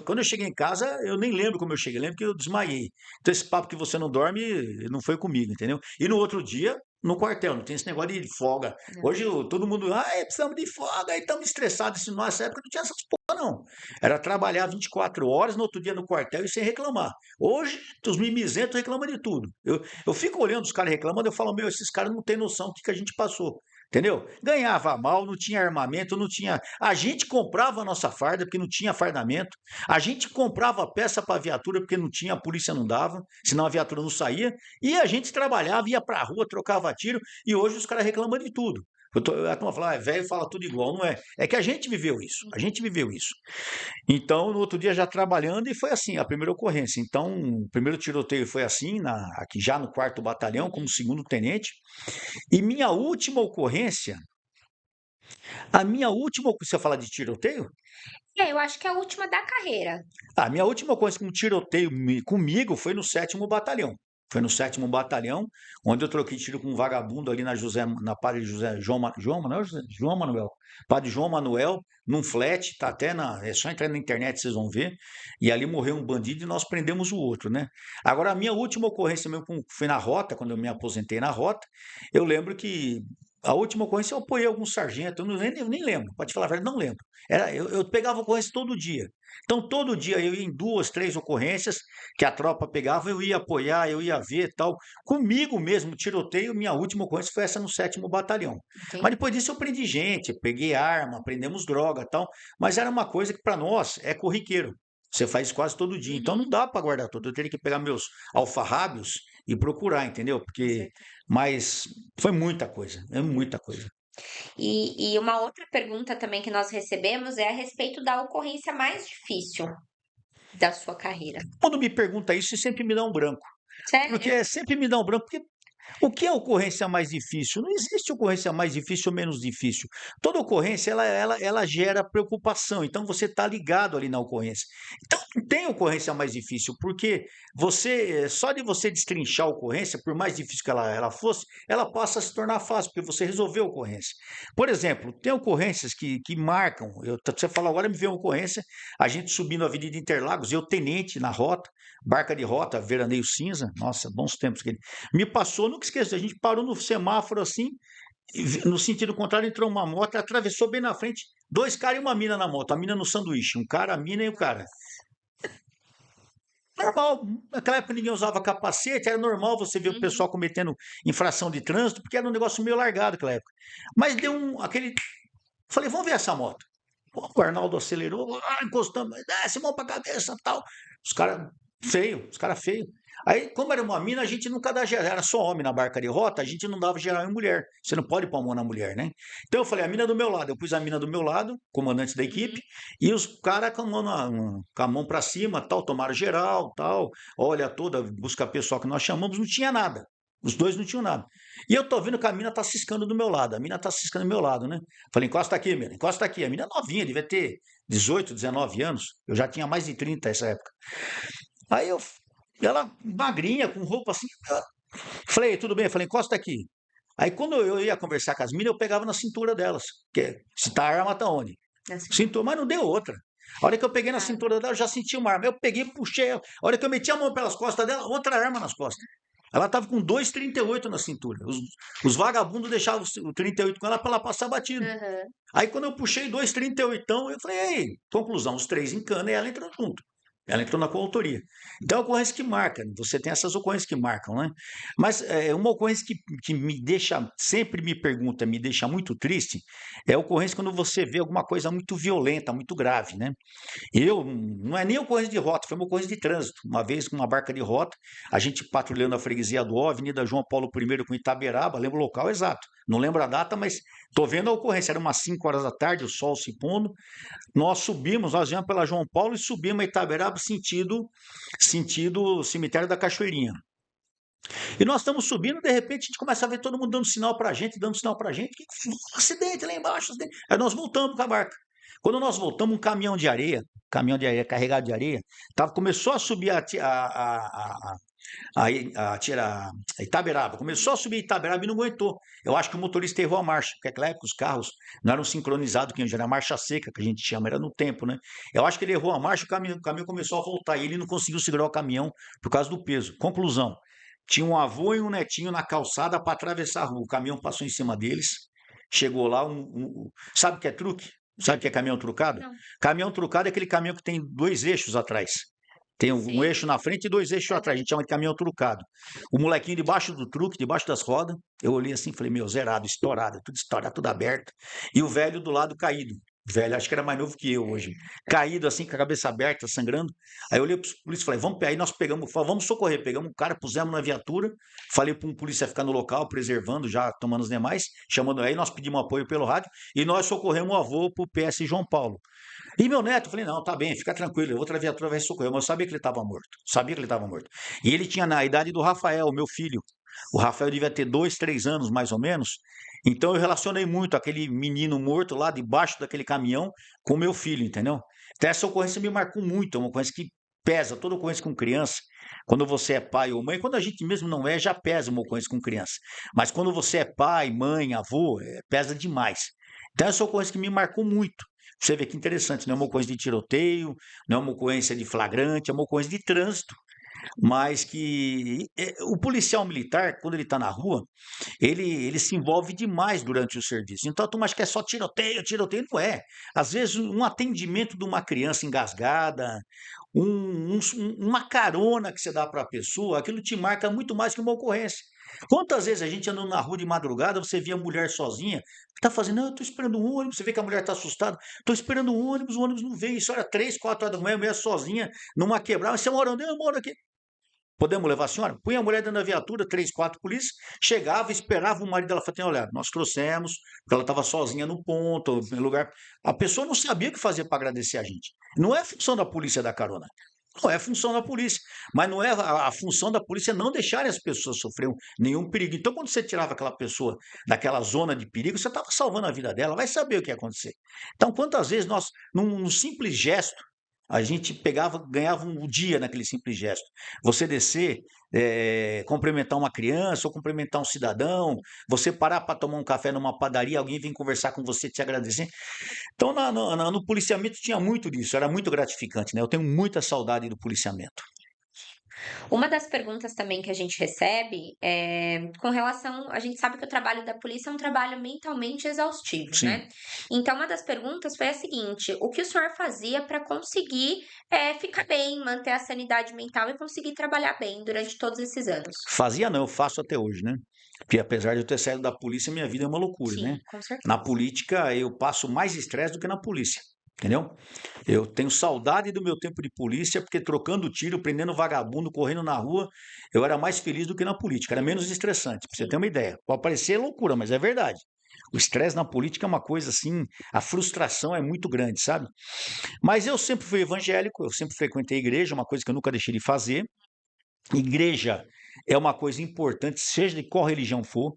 Quando eu cheguei em casa, eu nem lembro como eu cheguei, lembro que eu desmaiei. Então, esse papo que você não dorme, não foi comigo, entendeu? E no outro dia, no quartel, não tem esse negócio de folga. Não. Hoje todo mundo, precisamos de folga, aí estamos estressados. Isso, nessa época não tinha essas porra, não. Era trabalhar 24 horas, no outro dia no quartel e sem reclamar. Hoje, os mimizentos reclamam de tudo. Eu fico olhando os caras reclamando, eu falo, meu, esses caras não têm noção do que a gente passou. Entendeu? Ganhava mal, não tinha armamento, não tinha. A gente comprava a nossa farda porque não tinha fardamento. A gente comprava peça para a viatura porque não tinha, a polícia não dava, senão a viatura não saía. E a gente trabalhava, ia para a rua, trocava tiro. E hoje os caras reclamam de tudo. A turma fala, velho, fala tudo igual. Não é. É que a gente viveu isso. A gente viveu isso. Então, no outro dia já trabalhando, e foi assim, a primeira ocorrência. Então, o primeiro tiroteio foi assim, aqui já no 4º Batalhão, como segundo tenente. E minha última ocorrência, você fala de tiroteio? Eu acho que é a última da carreira. A minha última ocorrência com tiroteio comigo foi no 7º Batalhão. Foi no 7º Batalhão, onde eu troquei tiro com um vagabundo ali na Padre José, João Manuel, João Manuel, Padre João Manuel, num flat, tá até é só entrar na internet, vocês vão ver, e ali morreu um bandido e nós prendemos o outro, né? Agora, a minha última ocorrência mesmo foi na rota, quando eu me aposentei na rota, eu lembro que a última ocorrência eu apoiei algum sargento, eu nem lembro, pode falar a verdade, não lembro. Eu pegava ocorrência todo dia. Então, todo dia eu ia em 2, 3 ocorrências que a tropa pegava, eu ia apoiar, eu ia ver tal. Comigo mesmo, tiroteio, minha última ocorrência foi essa no 7º Batalhão. Mas Entendi. depois disso eu prendi gente, peguei arma, prendemos droga tal. Mas era uma coisa que para nós é corriqueiro. Você faz quase todo dia. Então não Uhum, dá para guardar tudo. Eu teria que pegar meus alfarrábios e procurar, entendeu? com Porque. certeza. Mas foi muita coisa, é muita coisa. E uma outra pergunta também que nós recebemos é a respeito da ocorrência mais difícil da sua carreira. Quando me pergunta isso, sempre me dá um branco. Sério? Porque sempre me dá um branco, porque o que é ocorrência mais difícil? Não existe ocorrência mais difícil ou menos difícil. Toda ocorrência ela gera preocupação, então você está ligado ali na ocorrência. Então não tem ocorrência mais difícil, porque só de você destrinchar a ocorrência, por mais difícil que ela fosse, ela passa a se tornar fácil, porque você resolveu a ocorrência. Por exemplo, tem ocorrências que marcam. Você falou agora, me veio uma ocorrência, a gente subindo a Avenida Interlagos, eu tenente na rota, barca de rota, veraneio cinza, nossa, bons tempos que ele me passou, nunca esqueço. A gente parou no semáforo assim, no sentido contrário, entrou uma moto, atravessou bem na frente, 2 caras e uma mina na moto, a mina no sanduíche, um cara, a mina e o cara. Normal, naquela época ninguém usava capacete, era normal você ver o Uhum. pessoal cometendo infração de trânsito, porque era um negócio meio largado naquela época. Mas deu aquele. Falei, vamos ver essa moto. Pô, o Arnaldo acelerou, encostamos, desce mão pra cabeça tal. Os caras feios. Aí, como era uma mina, a gente nunca dá geral, era só homem na barca de rota, a gente não dava geral em mulher. Você não pode pôr a mão na mulher, né? Então eu falei, a mina do meu lado, eu pus a mina do meu lado, comandante da equipe, Uhum. e os caras com a mão pra cima, tal, tomaram geral, tal, olha toda, busca pessoal que nós chamamos, não tinha nada. Os dois não tinham nada. E eu tô vendo que a mina tá ciscando do meu lado, a mina tá ciscando do meu lado, né? Falei, encosta aqui, mina, encosta aqui. A mina é novinha, devia ter 18, 19 anos. Eu já tinha mais de 30 nessa época. Aí ela magrinha, com roupa assim. Falei, tudo bem? Falei, encosta aqui. Aí quando eu ia conversar com as minas, eu pegava na cintura delas. Que se tá arma, tá onde? Assim. Cintura, mas não deu outra. A hora que eu peguei na Ah, cintura dela, eu já senti uma arma. Eu peguei, puxei ela. A hora que eu meti a mão pelas costas dela, outra arma nas costas. Ela tava com 2,38 na cintura. Os vagabundos deixavam o 38 com ela para ela passar batido. aham. Aí quando eu puxei 2,38, eu falei, ei, conclusão, os 3 em cana e ela entrou junto. Ela entrou na coautoria. Então é uma ocorrência que marca, você tem essas ocorrências que marcam, né? Mas uma ocorrência que me deixa, sempre me pergunta, me deixa muito triste, é a ocorrência quando você vê alguma coisa muito violenta, muito grave, né? Não é nem ocorrência de rota, foi uma ocorrência de trânsito. Uma vez com uma barca de rota, a gente patrulhando a freguesia do Ó, Avenida João Paulo I com Itaberaba, lembro o local exato. Não lembro a data, mas estou vendo a ocorrência. Era umas 5 horas da tarde, o sol se pondo. Nós viemos pela João Paulo e subimos a Itaberaba sentido cemitério da Cachoeirinha. E nós estamos subindo, de repente a gente começa a ver todo mundo dando sinal pra gente, dando sinal pra gente. Acidente lá embaixo, acidente. Aí nós voltamos com a barca. Quando nós voltamos, um caminhão de areia carregado de areia, começou a subir Aí a Itaberaba, começou a subir Itaberaba e não aguentou. Eu acho que o motorista errou a marcha, porque naquela época os carros não eram sincronizados, que era marcha seca, que a gente chama, era no tempo, né? Eu acho que ele errou a marcha, o caminhão começou a voltar e ele não conseguiu segurar o caminhão por causa do peso. Conclusão, tinha um avô e um netinho na calçada para atravessar a rua. O caminhão passou em cima deles, chegou lá, sabe o que é truque? Sabe o que é caminhão trucado? Não. Caminhão trucado é aquele caminhão que tem dois eixos atrás. Tem um Sei. eixo na frente e dois eixos atrás. A gente chama de caminhão trucado. O molequinho debaixo do truque, debaixo das rodas. Eu olhei assim e falei, meu, zerado, estourado, tudo aberto. E o velho do lado caído. O velho, acho que era mais novo que eu hoje. Caído assim, com a cabeça aberta, sangrando. Aí eu olhei para os polícia e falei, vamos pegar. Aí nós pegamos, vamos socorrer. Pegamos o cara, pusemos na viatura. Falei para um polícia ficar no local, preservando, já tomando os demais. Chamando aí, nós pedimos apoio pelo rádio. E nós socorremos o avô para o PS João Paulo. E meu neto, eu falei, não, tá bem, fica tranquilo, outra viatura vai socorrer. Mas eu sabia que ele estava morto, sabia que ele estava morto. E ele tinha na idade do Rafael, meu filho. O Rafael devia ter 2, 3 anos, mais ou menos. Então eu relacionei muito aquele menino morto lá debaixo daquele caminhão com o meu filho, entendeu? Então essa ocorrência me marcou muito, é uma ocorrência que pesa, toda ocorrência com criança. Quando você é pai ou mãe, quando a gente mesmo não é, já pesa uma ocorrência com criança. Mas quando você é pai, mãe, avô, pesa demais. Então essa ocorrência que me marcou muito. Você vê que interessante, não é uma ocorrência de tiroteio, não é uma ocorrência de flagrante, é uma ocorrência de trânsito, mas que o policial militar, quando ele está na rua, ele se envolve demais durante o serviço. Então a turma acha que é só tiroteio, tiroteio, não é. Às vezes um atendimento de uma criança engasgada, uma carona que você dá para a pessoa, aquilo te marca muito mais que uma ocorrência. Quantas vezes a gente andando na rua de madrugada, você via a mulher sozinha, tá fazendo, não, eu tô esperando um ônibus, você vê que a mulher tá assustada, tô esperando um ônibus, o ônibus não veio, isso era 3, 4 horas da manhã, a mulher sozinha, numa quebrada, você mora onde? Eu moro aqui. Podemos levar a senhora? Punha a mulher dentro da viatura, 3, 4 polícias, chegava, esperava o marido dela, falava, assim, olha, nós trouxemos, porque ela estava sozinha no ponto, no lugar. A pessoa não sabia o que fazer para agradecer a gente. Não é função da polícia dar carona. Não é função da polícia, mas não é a função da polícia não deixarem as pessoas sofrer nenhum perigo. Então, quando você tirava aquela pessoa daquela zona de perigo, você estava salvando a vida dela, vai saber o que ia acontecer. Então, quantas vezes nós, num simples gesto, a gente pegava, ganhava um dia naquele simples gesto. Você descer, cumprimentar uma criança ou cumprimentar um cidadão, você parar para tomar um café numa padaria, alguém vem conversar com você, te agradecer. Então, no policiamento tinha muito disso, era muito gratificante, né? Eu tenho muita saudade do policiamento. Uma das perguntas também que a gente recebe é com relação. A gente sabe que o trabalho da polícia é um trabalho mentalmente exaustivo, Sim. né? Então, uma das perguntas foi a seguinte: o que o senhor fazia para conseguir ficar bem, manter a sanidade mental e conseguir trabalhar bem durante todos esses anos? Fazia não, eu faço até hoje, né? Porque apesar de eu ter saído da polícia, minha vida é uma loucura, né? Sim, com Na certeza. política, eu passo mais estresse do que na polícia, entendeu? Eu tenho saudade do meu tempo de polícia, porque trocando tiro, prendendo vagabundo, correndo na rua, eu era mais feliz do que na política, era menos estressante, pra você ter Sim. uma ideia. Pode parecer loucura, mas é verdade. O estresse na política é uma coisa assim, a frustração é muito grande, sabe? Mas eu sempre fui evangélico, eu sempre frequentei a igreja, uma coisa que eu nunca deixei de fazer. Igreja é uma coisa importante, seja de qual religião for,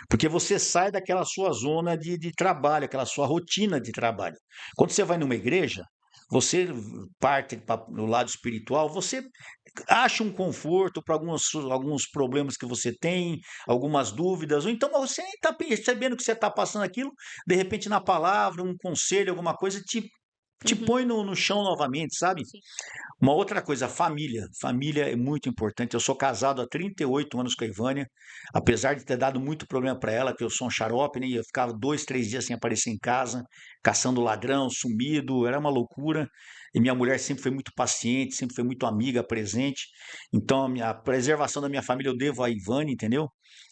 porque você sai daquela sua zona de trabalho, aquela sua rotina de trabalho. Quando você vai numa igreja, você parte para o lado espiritual, você acha um conforto para alguns problemas que você tem, algumas dúvidas, ou então você nem está percebendo que você está passando aquilo, de repente na palavra, um conselho, alguma coisa te Uhum, põe no chão novamente, sabe? sim. Uma outra coisa, família. Família é muito importante. Eu sou casado há 38 anos com a Ivânia, apesar de ter dado muito problema para ela, que eu sou um xarope, né? E eu ficava 2, 3 dias sem aparecer em casa, caçando ladrão, sumido, era uma loucura. E minha mulher sempre foi muito paciente, sempre foi muito amiga, presente. Então, a preservação da minha família eu devo à Ivânia, entendeu?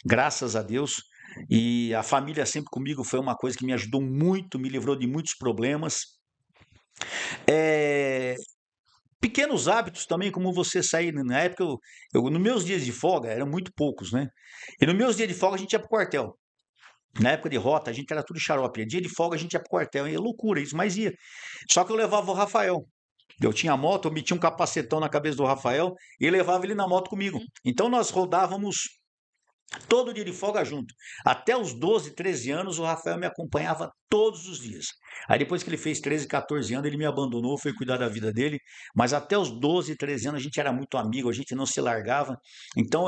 Graças a Deus. E a família sempre comigo foi uma coisa que me ajudou muito, me livrou de muitos problemas. É, pequenos hábitos também, como você sair. Na época, nos meus dias de folga, eram muito poucos, né? E nos meus dias de folga a gente ia pro quartel. Na época de rota, a gente era tudo xarope. Dia de folga a gente ia pro quartel. E é loucura isso, mas ia. Só que eu levava o Rafael. Eu tinha moto, eu metia um capacetão na cabeça do Rafael e levava ele na moto comigo. Uhum, Então nós rodávamos Todo dia de folga junto. Até os 12, 13 anos, o Rafael me acompanhava todos os dias. Aí depois que ele fez 13, 14 anos, ele me abandonou, foi cuidar da vida dele. Mas até os 12, 13 anos, a gente era muito amigo, a gente não se largava. Então,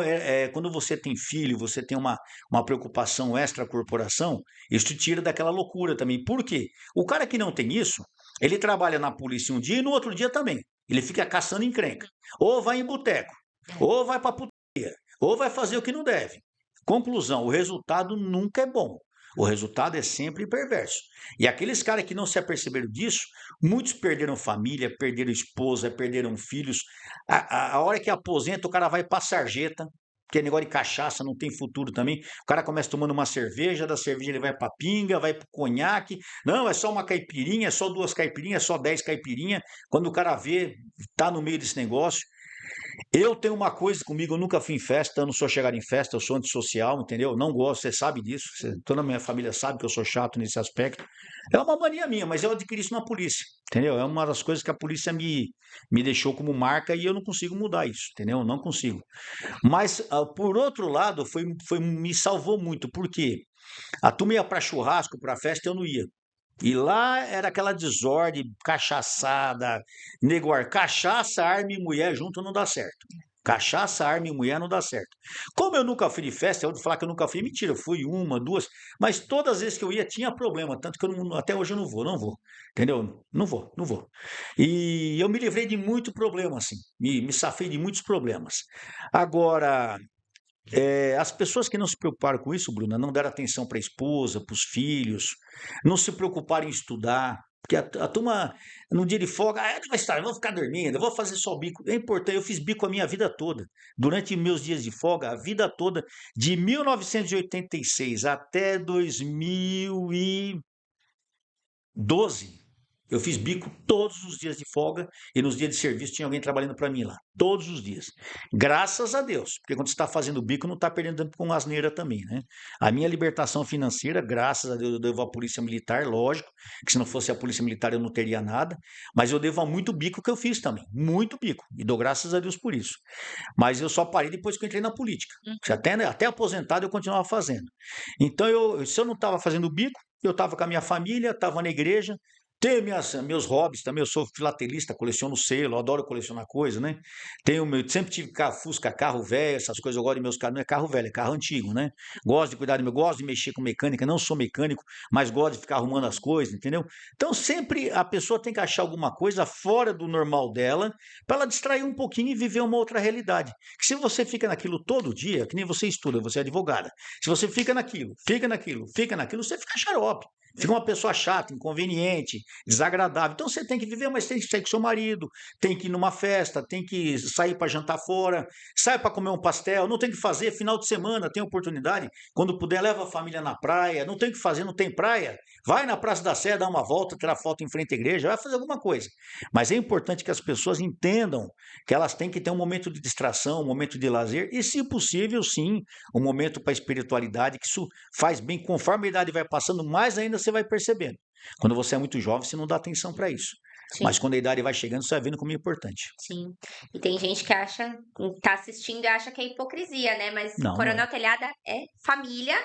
quando você tem filho, você tem uma preocupação extra-corporação, isso te tira daquela loucura também. Por quê? O cara que não tem isso, ele trabalha na polícia um dia e no outro dia também. Ele fica caçando encrenca. Ou vai em boteco, ou vai pra putaria, ou vai fazer o que não deve. Conclusão, o resultado nunca é bom. O resultado é sempre perverso. E aqueles caras que não se aperceberam disso, muitos perderam família, perderam esposa, perderam filhos. A hora que aposenta, o cara vai para sarjeta, porque é negócio de cachaça, não tem futuro também. O cara começa tomando uma cerveja, da cerveja ele vai para pinga, vai para conhaque. Não, é só uma caipirinha, é só 2 caipirinhas, é só 10 caipirinhas. Quando o cara vê, tá no meio desse negócio. Eu tenho uma coisa comigo, eu nunca fui em festa, eu não sou chegado em festa, eu sou antissocial, entendeu? Não gosto, você sabe disso, toda a minha família sabe que eu sou chato nesse aspecto. É uma mania minha, mas eu adquiri isso na polícia, entendeu? É uma das coisas que a polícia me deixou como marca e eu não consigo mudar isso, entendeu? Não consigo. Mas, por outro lado, me salvou muito, porque a turma ia para churrasco, para festa, eu não ia. E lá era aquela desordem, cachaçada, cachaça, arma e mulher junto não dá certo. Cachaça, arma e mulher não dá certo. Como eu nunca fui de festa, eu vou falar que eu nunca fui, mentira, eu fui uma, duas, mas todas as vezes que eu ia tinha problema, tanto que até hoje eu não vou, entendeu? Não vou. E eu me livrei de muito problema, assim, me safei de muitos problemas. Agora, as pessoas que não se preocuparam com isso, Bruna, não deram atenção para a esposa, para os filhos, não se preocuparam em estudar, porque a turma, no dia de folga, não vai estar, eu vou ficar dormindo, eu vou fazer só bico. É importante, eu fiz bico a minha vida toda. Durante meus dias de folga, a vida toda, de 1986 até 2012, eu fiz bico todos os dias de folga e nos dias de serviço tinha alguém trabalhando para mim lá. Todos os dias. Graças a Deus. Porque quando você está fazendo bico, não está perdendo tempo com asneira também, né? A minha libertação financeira, graças a Deus, eu devo à Polícia Militar, lógico, que se não fosse a Polícia Militar eu não teria nada. Mas eu devo a muito bico que eu fiz também. Muito bico. E dou graças a Deus por isso. Mas eu só parei depois que eu entrei na política. Até aposentado eu continuava fazendo. Então, se eu não estava fazendo bico, eu estava com a minha família, estava na igreja, tenho meus hobbies também, eu sou filatelista, coleciono selo, adoro colecionar coisa, né? Sempre tive Fusca, carro velho, essas coisas, eu gosto de meus carros, não é carro velho, é carro antigo, né? Gosto de cuidar gosto de mexer com mecânica, não sou mecânico, mas gosto de ficar arrumando as coisas, entendeu? Então sempre a pessoa tem que achar alguma coisa fora do normal dela, para ela distrair um pouquinho e viver uma outra realidade. Que se você fica naquilo todo dia, que nem você estuda, você é advogada, se você fica naquilo, você fica xarope. Fica uma pessoa chata, inconveniente, desagradável. Então você tem que viver, mas tem que sair com seu marido, tem que ir numa festa, tem que sair para jantar fora, sai para comer um pastel, não tem que fazer, final de semana, tem oportunidade, quando puder, leva a família na praia, não tem que fazer, não tem praia, vai na Praça da Sé, dá uma volta, tirar foto em frente à igreja, vai fazer alguma coisa. Mas é importante que as pessoas entendam que elas têm que ter um momento de distração, um momento de lazer e, se possível, sim, um momento para a espiritualidade, que isso faz bem, conforme a idade vai passando, mais ainda você vai percebendo. Quando você é muito jovem, você não dá atenção para isso. Mas Sim, quando a idade vai chegando, você vai vendo como é importante. sim. E tem gente que tá assistindo e acha que é hipocrisia, né? Mas Não, não é. Coronel Telhada é família,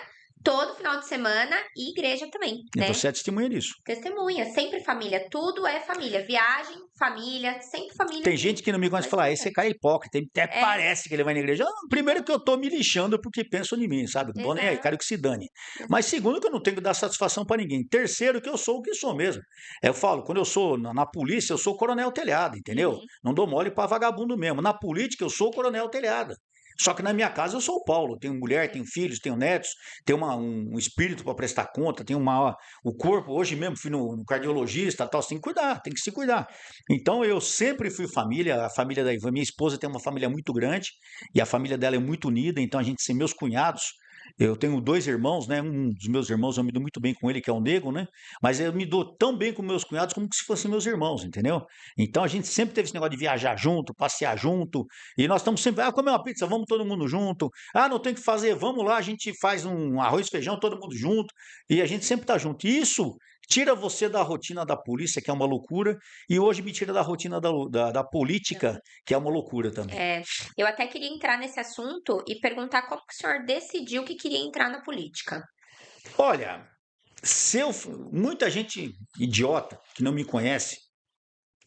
todo final de semana e igreja também, E né? você é testemunha disso. Testemunha, sempre família, tudo é família. Viagem, família, sempre família Tem que gente que não me gosta de faz falar, esse cara é hipócrita, até É, parece que ele vai na igreja. Primeiro que eu tô me lixando porque pensam em mim, sabe? Não tô nem aí, exato. quero que se dane. Mas segundo que eu não tenho que dar satisfação para ninguém. Terceiro que eu sou o que sou mesmo. Eu falo, quando eu sou na polícia, eu sou coronel telhado, entendeu? Uhum. Não dou mole para vagabundo mesmo. Na política, eu sou coronel telhado. Só que na minha casa eu sou o Paulo, tenho mulher, tenho filhos, tenho netos, tenho um espírito para prestar conta, tenho o corpo, hoje mesmo fui no cardiologista, tal, você tem que cuidar, tem que se cuidar. Então eu sempre fui família, a família da Ivan, minha esposa tem uma família muito grande e a família dela é muito unida, então a gente, se meus cunhados, eu tenho 2 irmãos, né? Um dos meus irmãos eu me dou muito bem com ele, que é o Nego, né? Mas eu me dou tão bem com meus cunhados como se fossem meus irmãos, entendeu? Então a gente sempre teve esse negócio de viajar junto, passear junto, e nós estamos sempre, comer uma pizza, vamos todo mundo junto. Não tem o que fazer, vamos lá, a gente faz um arroz e feijão todo mundo junto, e a gente sempre está junto. E isso tira você da rotina da polícia, que é uma loucura, e hoje me tira da rotina da política, que é uma loucura também. É, eu até queria entrar nesse assunto e perguntar como que o senhor decidiu que queria entrar na política. Olha, se eu, muita gente idiota que não me conhece,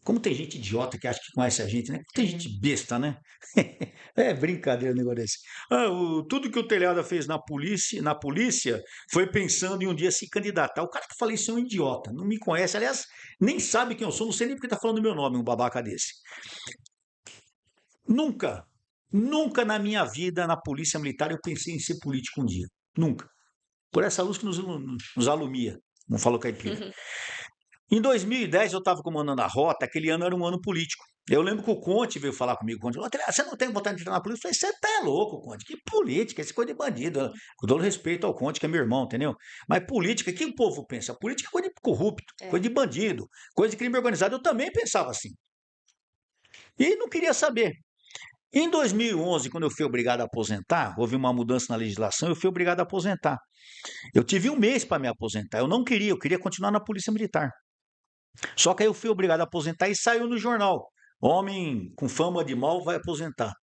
como tem gente idiota que acha que conhece a gente, né? Tem Uhum. gente besta, né? É brincadeira o negócio desse. Tudo que o Telhada fez na polícia foi pensando em um dia se candidatar. O cara que fala isso é um idiota, não me conhece. Aliás, nem sabe quem eu sou, não sei nem porque tá falando meu nome, um babaca desse. Nunca, nunca na minha vida, na polícia militar, eu pensei em ser político um dia. Nunca. Por essa luz que nos alumia, não falou caipira. Em 2010, eu estava comandando a rota, aquele ano era um ano político. Eu lembro que o Conte veio falar comigo, o Conte falou, você não tem vontade de entrar na polícia? Eu falei, você tá louco, Conte, que política, isso é coisa de bandido. Com todo respeito ao Conte, que é meu irmão, entendeu? Mas política, o que o povo pensa? Política é coisa de corrupto, É. coisa de bandido, coisa de crime organizado. Eu também pensava assim. E não queria saber. Em 2011, quando eu fui obrigado a aposentar, houve uma mudança na legislação, eu fui obrigado a aposentar. Eu tive um mês para me aposentar, eu não queria, eu queria continuar na Polícia Militar. Só que aí eu fui obrigado a aposentar e saiu no jornal. Homem com fama de mal vai aposentar.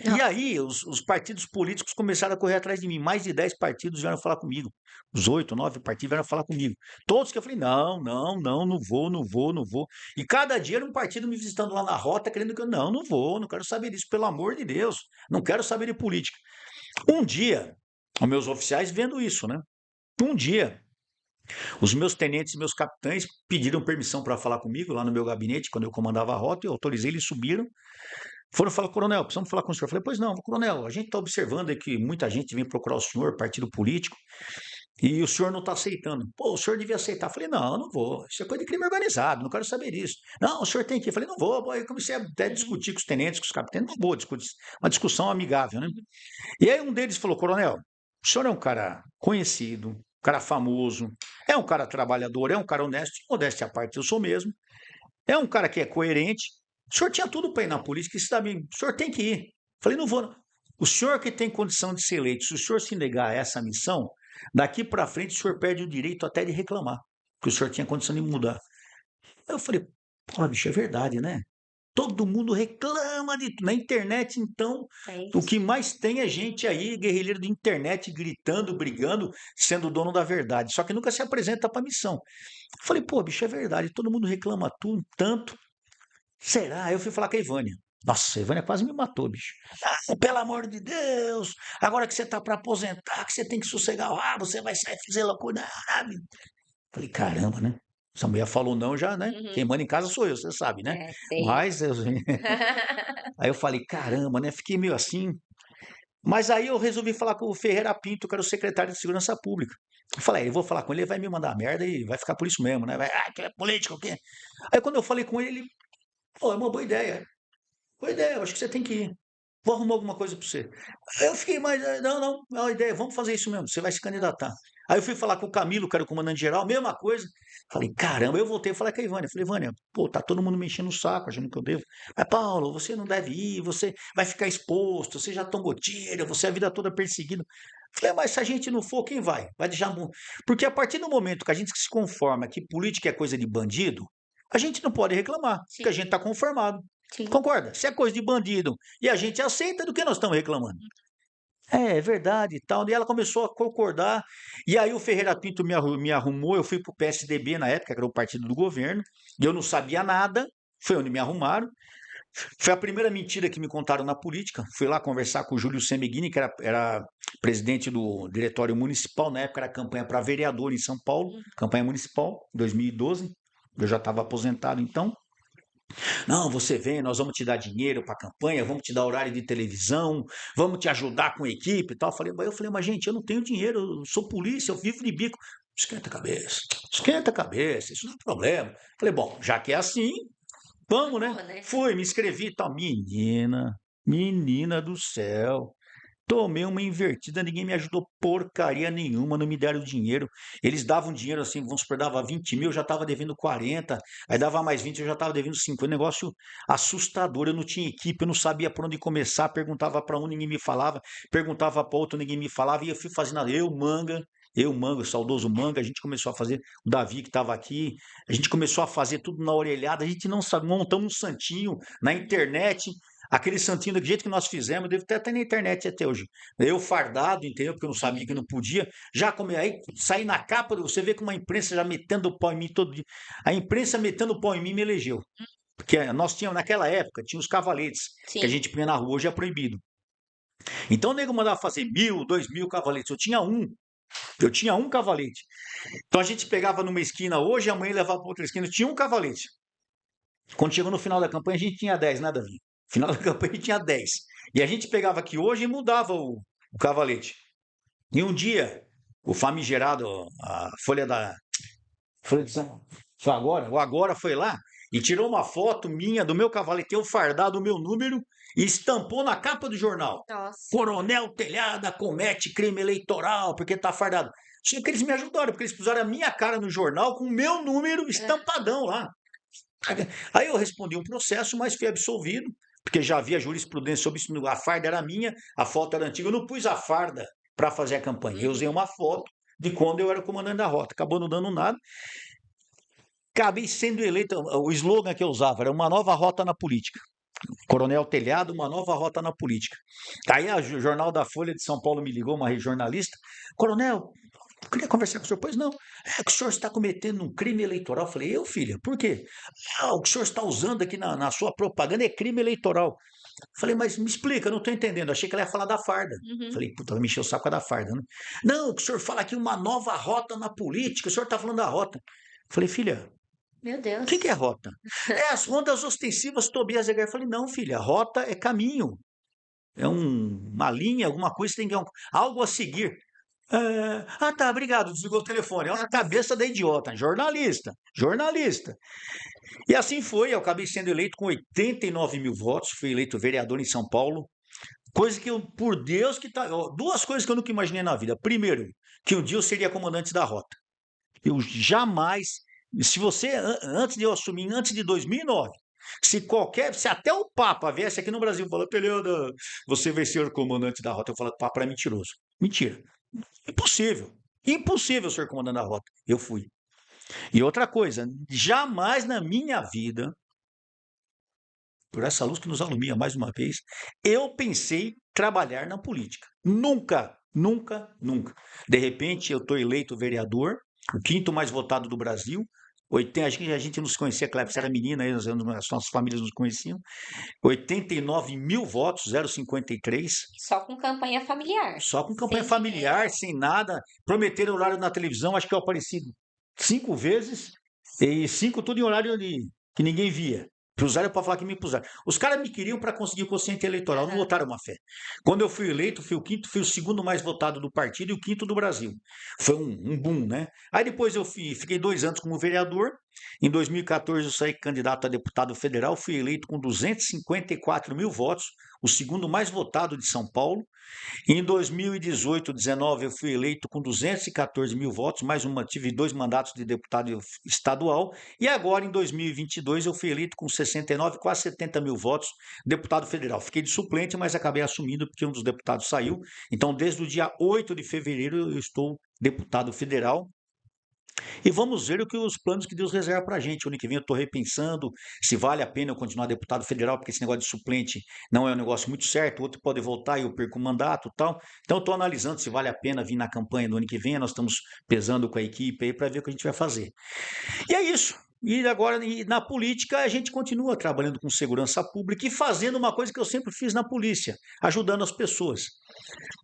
E Nossa. aí os partidos políticos começaram a correr atrás de mim. Mais de 10 partidos vieram falar comigo. Os 8, 9 partidos vieram falar comigo. Todos que eu falei, não, não, não, não vou, não vou, não vou. E cada dia era um partido me visitando lá na rota, querendo que eu, não vou, não quero saber disso, pelo amor de Deus. Não quero saber de política. Um dia, os meus oficiais vendo isso, né? Um dia, os meus tenentes e meus capitães pediram permissão para falar comigo lá no meu gabinete, quando eu comandava a rota, eu autorizei, eles subiram. Foram falar, coronel, precisamos falar com o senhor. Eu falei, pois não, coronel, a gente está observando aí que muita gente vem procurar o senhor, partido político, e o senhor não está aceitando. Pô, o senhor devia aceitar. Eu falei, não, eu não vou. Isso é coisa de crime organizado, não quero saber disso. Não, o senhor tem que ir. Eu falei, não vou. Aí comecei até a Uhum. discutir com os tenentes, com os capitães. Não vou discutir. Uma discussão amigável, né? E aí um deles falou, coronel, o senhor é um cara conhecido, um cara famoso, é um cara trabalhador, é um cara honesto, modéstia à parte, eu sou mesmo. É um cara que é coerente. O senhor tinha tudo para ir na polícia, que sabe, o senhor tem que ir. Falei, não vou. Não. O senhor que tem condição de ser eleito, se o senhor se negar a essa missão, daqui para frente o senhor perde o direito até de reclamar, que o senhor tinha condição de mudar. Aí eu falei, pô, bicho, é verdade, né? Todo mundo reclama de tudo. Na internet, então, É o isso. que mais tem é gente aí, guerrilheiro de internet, gritando, brigando, sendo dono da verdade. Só que nunca se apresenta para a missão. Eu falei, pô, bicho, é verdade, todo mundo reclama tudo, tanto. Será? Aí eu fui falar com a Ivânia. Nossa, a Ivânia quase me matou, bicho. Ah, pelo amor de Deus, agora que você tá para aposentar, que você tem que sossegar o rabo, você vai sair fazer loucura. Falei, caramba, né? Essa mulher falou não já, né? Quem Uhum. manda em casa sou eu, você sabe, né? É, sei. Mas aí eu falei, caramba, né? Fiquei meio assim. Mas aí eu resolvi falar com o Ferreira Pinto, que era o secretário de Segurança Pública. Eu falei, eu vou falar com ele, ele vai me mandar merda e vai ficar por isso mesmo, né? Vai, que é político, o quê? Aí quando eu falei com ele, ele, pô, é uma boa ideia. Boa ideia, eu acho que você tem que ir. Vou arrumar alguma coisa para você. Aí eu fiquei mais, não, não, é uma ideia, vamos fazer isso mesmo, você vai se candidatar. Aí eu fui falar com o Camilo, que era o comandante geral, mesma coisa. Falei, caramba, eu voltei a falar com a Ivânia. Falei, Ivânia, pô, tá todo mundo me enchendo o saco, achando que eu devo. Mas, Paulo, você não deve ir, você vai ficar exposto, você já tomou tiro, você é a vida toda perseguido. Falei, mas se a gente não for, quem vai? Vai deixar. Porque a partir do momento que a gente se conforma que política é coisa de bandido, a gente não pode reclamar, porque a Sim, gente está conformado. sim. Concorda? Se é coisa de bandido e a gente aceita, do que nós estamos reclamando? É verdade e tal. E ela começou a concordar. E aí o Ferreira Pinto me arrumou. Eu fui para o PSDB na época, que era o partido do governo. E eu não sabia nada. Foi onde me arrumaram. Foi a primeira mentira que me contaram na política. Fui lá conversar com o Júlio Semeghini, que era presidente do Diretório Municipal. Na época era campanha para vereador em São Paulo. Uhum. Campanha municipal, 2012. Eu já estava aposentado então. Não, você vem, nós vamos te dar dinheiro para a campanha, vamos te dar horário de televisão, vamos te ajudar com a equipe e tal. Eu falei, mas gente, eu não tenho dinheiro, eu sou polícia, eu vivo de bico. Esquenta a cabeça, isso não é problema. Falei, bom, já que é assim, vamos, né? Boa, né? Fui, me inscrevi e tal. Menina do céu. Tomei uma invertida, ninguém me ajudou porcaria nenhuma, não me deram dinheiro. Eles davam dinheiro assim, vamos supor, dava 20 mil, eu já estava devendo 40, aí dava mais 20, eu já estava devendo 50. Negócio assustador, eu não tinha equipe, eu não sabia por onde começar, perguntava para um, ninguém me falava, perguntava para outro, ninguém me falava, e eu fui fazendo, eu, manga, eu, Manga, o saudoso Manga, a gente começou a fazer, o Davi que estava aqui, a gente começou a fazer tudo na orelhada, a gente não sabe, montamos um santinho na internet, aquele santinho do jeito que nós fizemos, deve ter até na internet até hoje. Eu fardado, entendeu? Porque eu não sabia que não podia, já come aí, saí na capa, você vê que uma imprensa já metendo o pau em mim todo dia. A imprensa metendo o pau em mim me elegeu. Porque nós tínhamos, naquela época, tinha os cavaletes, que a Sim. gente punha na rua, hoje é proibido. Então o nego mandava fazer 1.000, 2.000 cavaletes. Eu tinha um cavalete. Então a gente pegava numa esquina hoje, amanhã levava para outra esquina, tinha um cavalete. Quando chegou no final da campanha, a gente tinha 10, né, Davi? No final da campanha, a gente tinha 10. E a gente pegava aqui hoje e mudava o cavalete. E um dia, o famigerado, a Folha da. Folha de São. Foi agora? O Agora foi lá e tirou uma foto minha do meu cavalete, eu fardado, o meu número, e estampou na capa do jornal. Nossa. Coronel Telhada comete crime eleitoral porque tá fardado. Só que eles me ajudaram, porque eles puseram a minha cara no jornal com o meu número estampadão lá. Aí eu respondi um processo, mas fui absolvido, porque já havia jurisprudência sobre isso. A farda era minha, a foto era antiga. Eu não pus a farda para fazer a campanha. Eu usei uma foto de quando eu era comandante da rota. Acabou não dando nada. Acabei sendo eleito. O slogan que eu usava era uma nova rota na política. Coronel Telhado, uma nova rota na política. Aí o jornal da Folha de São Paulo me ligou, uma jornalista. Coronel, eu queria conversar com o senhor. Pois não, é que o senhor está cometendo um crime eleitoral. Eu falei, eu, filha, por quê? O que o senhor está usando aqui na sua propaganda é crime eleitoral. Eu falei, mas me explica, eu não estou entendendo. Achei que ela ia falar da farda. Uhum. Falei, puta, ela me encheu o saco da farda, né? Não, o que o senhor fala aqui uma nova rota na política, o senhor está falando da rota. Eu falei, filha, Meu o Deus. que é rota? É as rondas ostensivas Tobias Egar. Eu falei, não, filha, rota é caminho. É uma linha, alguma coisa, tem que algo a seguir. Tá, obrigado, desligou o telefone. Olha a cabeça da idiota, jornalista, jornalista. E assim foi, eu acabei sendo eleito com 89 mil votos, fui eleito vereador em São Paulo, coisa que eu, por Deus, que tá. Duas coisas que eu nunca imaginei na vida. Primeiro, que um dia eu seria comandante da rota. Eu jamais, se você, antes de eu assumir, antes de 2009, se até o Papa viesse aqui no Brasil e falar, Telhada, você vai ser o comandante da rota, eu falo, Papa é mentiroso. Mentira. Impossível. Impossível ser comandante da rota. Eu fui. E outra coisa, jamais na minha vida, por essa luz que nos alumia mais uma vez, eu pensei trabalhar na política. Nunca, nunca, nunca. De repente, eu estou eleito vereador, o quinto mais votado do Brasil. Acho que a gente não se conhecia, Cleber, você era menina, as nossas famílias nos conheciam. 89 mil votos, 0,53. Só com campanha familiar. Só com campanha Sem familiar, sem nada. Prometeram horário na televisão, acho que eu apareci 5 vezes, e 5 tudo em horário que ninguém via. Puseram para falar que me puseram. Os caras me queriam para conseguir o quociente eleitoral, não votaram uma fé. Quando eu fui eleito, fui o quinto, fui o segundo mais votado do partido e o quinto do Brasil. Foi um boom, né? Aí depois eu fiquei 2 anos como vereador. Em 2014 eu saí candidato a deputado federal, fui eleito com 254 mil votos, o segundo mais votado de São Paulo. Em 2018, 19, eu fui eleito com 214 mil votos, tive 2 mandatos de deputado estadual, e agora em 2022 eu fui eleito com 69, quase 70 mil votos, deputado federal. Fiquei de suplente, mas acabei assumindo porque um dos deputados saiu. Então, desde o dia 8 de fevereiro eu estou deputado federal. E vamos ver os planos que Deus reserva para a gente. O ano que vem eu estou repensando se vale a pena eu continuar deputado federal, porque esse negócio de suplente não é um negócio muito certo. O outro pode voltar e eu perco o mandato e tal. Então eu estou analisando se vale a pena vir na campanha do ano que vem. Nós estamos pesando com a equipe aí para ver o que a gente vai fazer. E é isso. E agora, na política, a gente continua trabalhando com segurança pública e fazendo uma coisa que eu sempre fiz na polícia, ajudando as pessoas.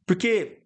Porque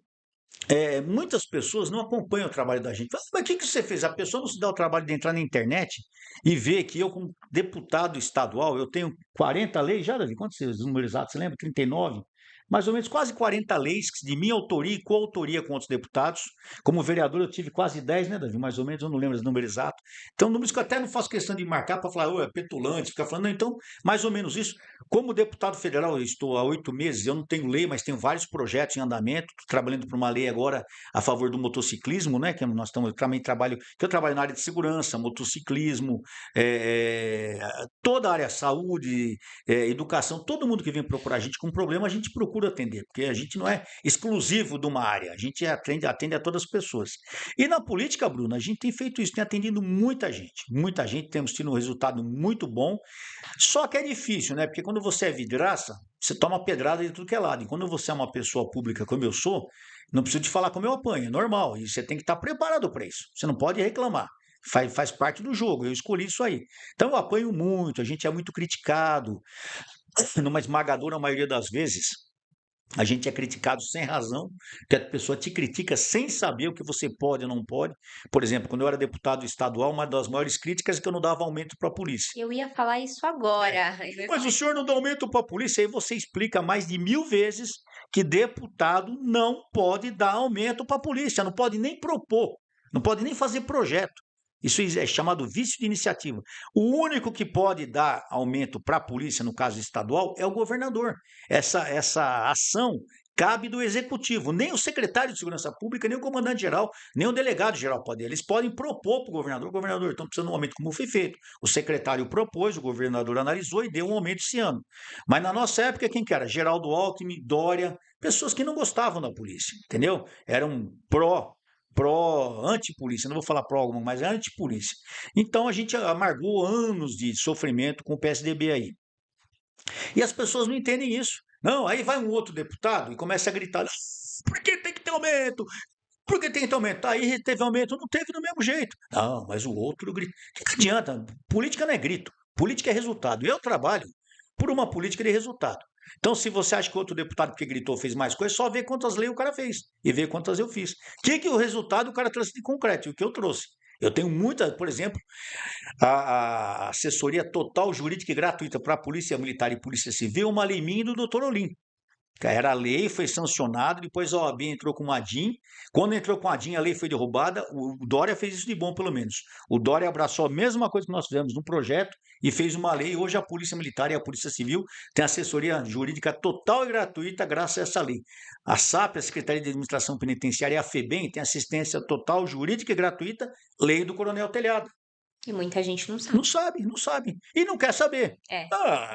muitas pessoas não acompanham o trabalho da gente. Mas o que você fez? A pessoa não se dá o trabalho de entrar na internet e ver que eu, como deputado estadual, eu tenho 40 leis, já, Davi? Quantos números exatos? Você lembra? 39? Mais ou menos quase 40 leis de minha autoria e coautoria com outros deputados. Como vereador, eu tive quase 10, né, Davi? Mais ou menos, eu não lembro os números exatos. Então, números que eu até não faço questão de marcar para falar, é petulante, ficar falando, não, então, mais ou menos isso. Como deputado federal, eu estou há 8 meses, eu não tenho lei, mas tenho vários projetos em andamento, estou trabalhando por uma lei agora a favor do motociclismo, né? Que nós estamos, eu trabalho na área de segurança, motociclismo, toda a área saúde, educação, todo mundo que vem procurar a gente com problema, a gente procura procuro atender, porque a gente não é exclusivo de uma área, a gente atende a todas as pessoas. E na política, Bruna, a gente tem feito isso, tem atendido muita gente, temos tido um resultado muito bom, só que é difícil, né? Porque quando você é vidraça, você toma pedrada de tudo que é lado, e quando você é uma pessoa pública como eu sou, não preciso te falar como eu apanho, é normal, e você tem que estar preparado para isso, você não pode reclamar. Faz parte do jogo, eu escolhi isso aí. Então eu apanho muito, a gente é muito criticado, numa esmagadora maioria das vezes, a gente é criticado sem razão, que a pessoa te critica sem saber o que você pode ou não pode. Por exemplo, quando eu era deputado estadual, uma das maiores críticas é que eu não dava aumento para a polícia. Eu ia falar isso agora. Eu ia Mas falar o senhor não dá aumento para a polícia, aí você explica mais de 1000 vezes que deputado não pode dar aumento para a polícia, não pode nem propor, não pode nem fazer projeto. Isso é chamado vício de iniciativa. O único que pode dar aumento para a polícia, no caso estadual, é o governador. Essa ação cabe do executivo. Nem o secretário de Segurança Pública, nem o comandante-geral, nem o delegado-geral pode. Eles podem propor para o governador, estão precisando de um aumento, como foi feito. O secretário propôs, o governador analisou e deu um aumento esse ano. Mas na nossa época, quem que era? Geraldo Alckmin, Dória, pessoas que não gostavam da polícia, entendeu? Eram anti-polícia, não vou falar pró alguma, mas anti-polícia. Então a gente amargou anos de sofrimento com o PSDB aí. E as pessoas não entendem isso. Não, aí vai um outro deputado e começa a gritar: por que tem que ter aumento? Por que tem que ter aumento? Aí teve aumento, não teve do mesmo jeito. Não, mas o outro grita. O que adianta? Política não é grito, política é resultado. Eu trabalho por uma política de resultado. Então, se você acha que outro deputado que gritou fez mais coisa, só vê quantas leis o cara fez e vê quantas eu fiz. O resultado o cara trouxe de concreto e o que eu trouxe? Eu tenho muita, por exemplo, a assessoria total jurídica e gratuita para a Polícia Militar e Polícia Civil, uma lei minha do doutor Olim. Era a lei, foi sancionada, depois a OAB entrou com a ADIM. Quando entrou com a ADIM, a lei foi derrubada. O Dória fez isso de bom, pelo menos. O Dória abraçou a mesma coisa que nós fizemos no projeto e fez uma lei. Hoje a Polícia Militar e a Polícia Civil têm assessoria jurídica total e gratuita graças a essa lei. A SAP, a Secretaria de Administração Penitenciária e a FEBEM tem assistência total jurídica e gratuita, lei do Coronel Telhado. E muita gente não sabe. Não sabe. E não quer saber. É.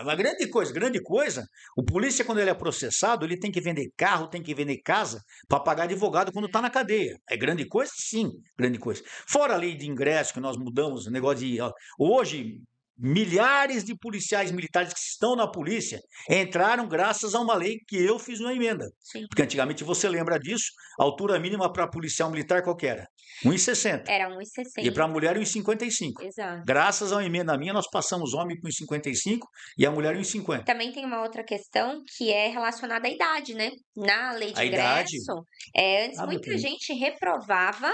Uma grande coisa. O polícia, quando ele é processado, ele tem que vender carro, tem que vender casa para pagar advogado quando está na cadeia. É grande coisa? Sim, grande coisa. Fora a lei de ingresso que nós mudamos, o negócio de. Hoje, milhares de policiais militares que estão na polícia entraram graças a uma lei que eu fiz uma emenda. Sim. Porque antigamente, você lembra disso, a altura mínima para policial militar qual que era? 1,60. Era 1,60. E para a mulher 1,55. Exato. Graças a uma emenda minha, nós passamos o homem para 1,55 e a mulher 1,50. Também tem uma outra questão que é relacionada à idade, né? Na lei de A idade. ingresso, antes Ah, muita depende. gente reprovava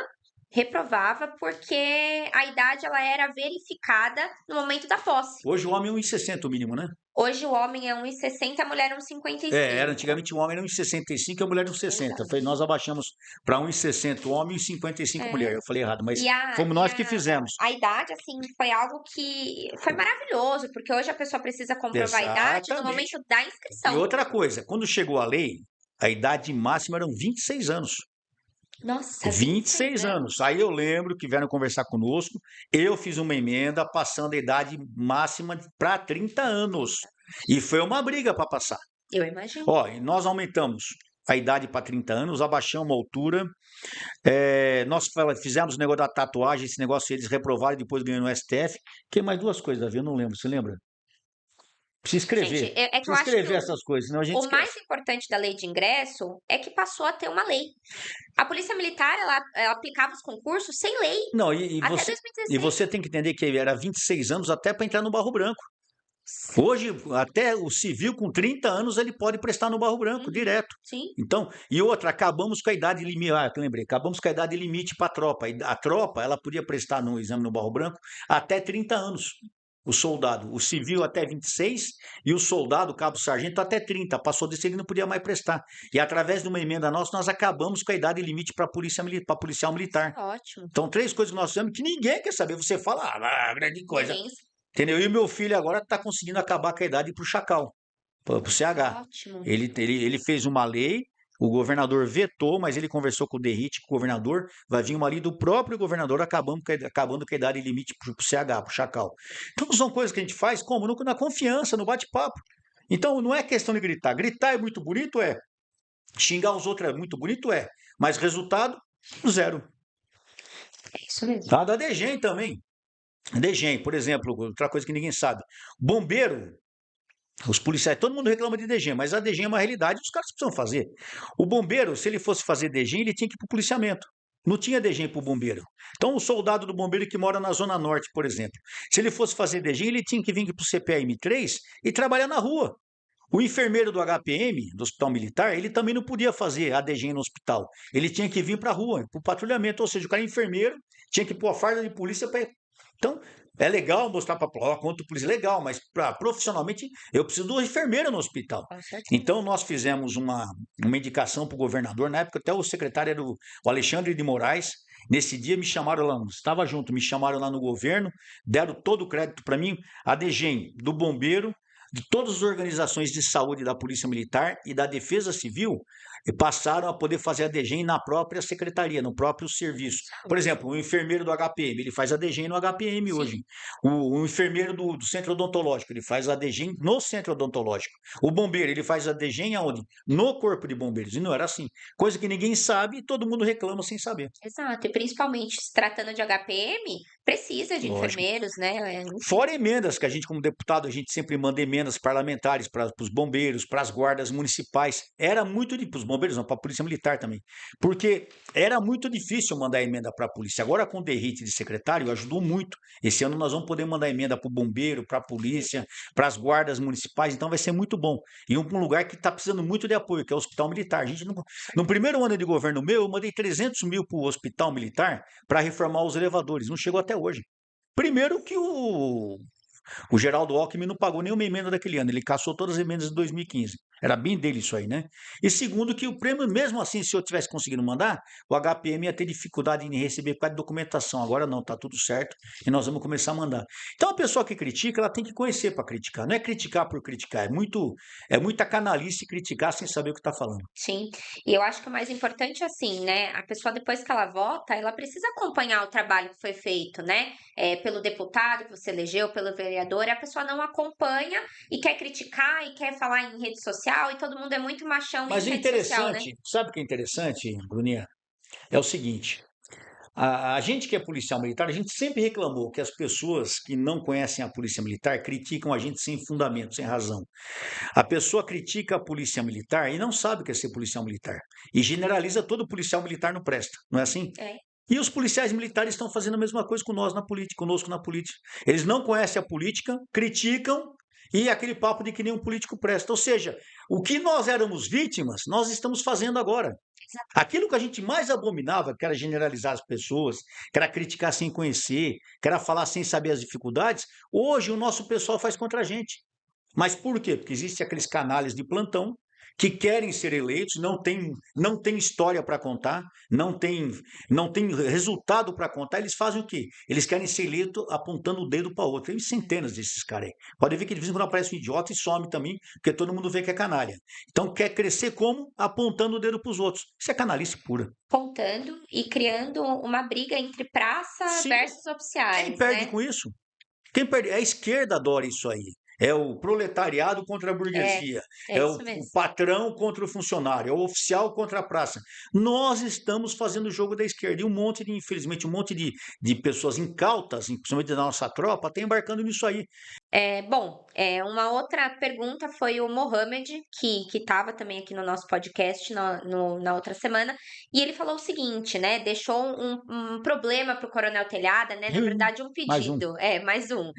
porque a idade ela era verificada no momento da posse. Hoje o homem é 1,60 o mínimo, né? Hoje o homem é 1,60, a mulher é 1,55. Era antigamente o homem era 1,65 e a mulher 1,60. Nós abaixamos para 1,60 o homem e 1,55 a mulher. Eu falei errado, mas fomos nós que fizemos. A idade, assim, foi algo que foi maravilhoso, porque hoje a pessoa precisa comprovar a idade no momento da inscrição. E outra coisa, quando chegou a lei, a idade máxima eram 26 anos. Nossa, 26 anos. Aí eu lembro que vieram conversar conosco, eu fiz uma emenda passando a idade máxima para 30 anos. E foi uma briga para passar. Eu imagino. E nós aumentamos a idade para 30 anos, abaixamos a altura, nós fizemos o negócio da tatuagem, esse negócio eles reprovaram e depois ganhou no STF. Que mais duas coisas, Davi, eu não lembro, você lembra? Precisa escrever. Gente, é que Precisa escrever essas coisas, senão a gente o esquece. mais importante da lei de ingresso é que passou a ter uma lei. A Polícia Militar, ela aplicava os concursos sem lei. Não, até você, 2016. e você tem que entender que era 26 anos até para entrar no Barro Branco. Hoje, até o civil com 30 anos, ele pode prestar no Barro Branco, direto. Sim. Então, e outra, acabamos com a idade limite, acabamos com a idade limite para a tropa. A tropa, ela podia prestar no exame no Barro Branco até 30 anos. O soldado, o civil até 26 e o soldado, o cabo-sargento, até 30. Passou desse, ele não podia mais prestar. E através de uma emenda nossa, nós acabamos com a idade limite para policial militar. Ótimo. Então, 3 coisas que nós fizemos que ninguém quer saber. Você fala, grande coisa. Entendeu? E o meu filho agora está conseguindo acabar com a idade para o Chacal, para o CH. Ótimo. Ele fez uma lei, o governador vetou, mas ele conversou com o DERIT, com o governador, vai vir uma lei do próprio governador acabando com a idade limite para o CH, para o Chacal. Então são coisas que a gente faz como? Na confiança, no bate-papo. Então, não é questão de gritar. Gritar é muito bonito, é. Xingar os outros é muito bonito, é. Mas resultado, zero. É isso mesmo. Tá? Da DGEM também. DGEM, por exemplo, outra coisa que ninguém sabe. Bombeiro, os policiais, todo mundo reclama de DGEM, mas a DGEM é uma realidade, os caras precisam fazer. O bombeiro, se ele fosse fazer DGEM, ele tinha que ir para o policiamento. Não tinha DGEM para o bombeiro. Então, o soldado do bombeiro que mora na Zona Norte, por exemplo, se ele fosse fazer DGEM, ele tinha que vir para o CPM-3 e trabalhar na rua. O enfermeiro do HPM, do Hospital Militar, ele também não podia fazer ADG no hospital. Ele tinha que vir para a rua, para o patrulhamento. Ou seja, o cara enfermeiro tinha que pôr a farda de polícia para. Então, é legal mostrar para a quanto polícia, legal, mas profissionalmente eu preciso do enfermeiro no hospital. Com certeza. Então, nós fizemos uma indicação para o governador, na época até o secretário era o Alexandre de Moraes. Nesse dia me chamaram lá, estava junto, me chamaram lá no governo, deram todo o crédito para mim, a DGEM do bombeiro, de todas as organizações de saúde da Polícia Militar e da Defesa Civil passaram a poder fazer a DGEM na própria secretaria, no próprio serviço. Por exemplo, o enfermeiro do HPM, ele faz a DGEM no HPM Sim. hoje. O enfermeiro do centro odontológico, ele faz a DGEM no centro odontológico. O bombeiro, ele faz a DGEM aonde? No corpo de bombeiros. E não era assim. Coisa que ninguém sabe e todo mundo reclama sem saber. Exato. E principalmente se tratando de HPM, precisa de Lógico. enfermeiros, né? Fora emendas que a gente, como deputado, a gente sempre manda emendas parlamentares para os bombeiros, para as guardas municipais. Era muito difícil, para os bombeiros não, para a polícia militar também. Porque era muito difícil mandar emenda para a polícia. Agora, com o derrite de secretário, ajudou muito. Esse ano nós vamos poder mandar emenda para o bombeiro, para a polícia, para as guardas municipais, então vai ser muito bom. E um lugar que está precisando muito de apoio, que é o Hospital Militar. A gente não... No primeiro ano de governo meu, eu mandei 300 mil para o Hospital Militar para reformar os elevadores. Não chegou até hoje. Primeiro que o Geraldo Alckmin não pagou nenhuma emenda daquele ano, ele cassou todas as emendas de 2015. Era bem dele isso aí, né? E segundo que o prêmio, mesmo assim, se eu tivesse conseguido mandar, o HPM ia ter dificuldade em receber por causa de documentação. Agora não, tá tudo certo e nós vamos começar a mandar. Então a pessoa que critica, ela tem que conhecer para criticar. Não é criticar por criticar, é muita canalice criticar sem saber o que está falando. Sim, e eu acho que o mais importante é assim, né? A pessoa, depois que ela vota, ela precisa acompanhar o trabalho que foi feito, né? Pelo deputado que você elegeu, pelo vereador, e a pessoa não acompanha e quer criticar e quer falar em rede social, e todo mundo é muito machão em Mas o rede social, né? interessante, sabe o que é interessante, Bruninha? É o seguinte. A gente que é policial militar, a gente sempre reclamou que as pessoas que não conhecem a polícia militar criticam a gente sem fundamento, sem razão. A pessoa critica a polícia militar e não sabe o que é ser policial militar. E generaliza todo policial militar não presta, não é assim? É, E os policiais militares estão fazendo a mesma coisa com nós na política, conosco na política. Eles não conhecem a política, criticam e aquele papo de que nenhum político presta. Ou seja, o que nós éramos vítimas, nós estamos fazendo agora. Aquilo que a gente mais abominava, que era generalizar as pessoas, que era criticar sem conhecer, que era falar sem saber as dificuldades, hoje o nosso pessoal faz contra a gente. Mas por quê? Porque existem aqueles canalhas de plantão que querem ser eleitos, não tem história para contar, não tem resultado para contar, eles fazem o quê? Eles querem ser eleitos apontando o dedo para outro. Tem centenas desses caras aí. Pode ver que de vez em quando aparece um idiota e some também, porque todo mundo vê que é canalha. Então quer crescer como? Apontando o dedo para os outros. Isso é canalice pura. apontando e criando uma briga entre praça Sim. versus Quem oficiais, perde né? com isso? Quem perde? A esquerda adora isso aí. É o proletariado contra a É, burguesia. é É o isso mesmo. patrão contra o funcionário. É o oficial contra a praça. Nós estamos fazendo o jogo da esquerda. E um monte de, infelizmente, um monte de pessoas incautas, principalmente da nossa tropa, está embarcando nisso aí. Uma outra pergunta foi o Mohamed, que estava também aqui no nosso podcast na outra semana, e ele falou o seguinte, né? Deixou um problema para o Coronel Telhada, né? Na verdade, um Mais um. pedido, mais um.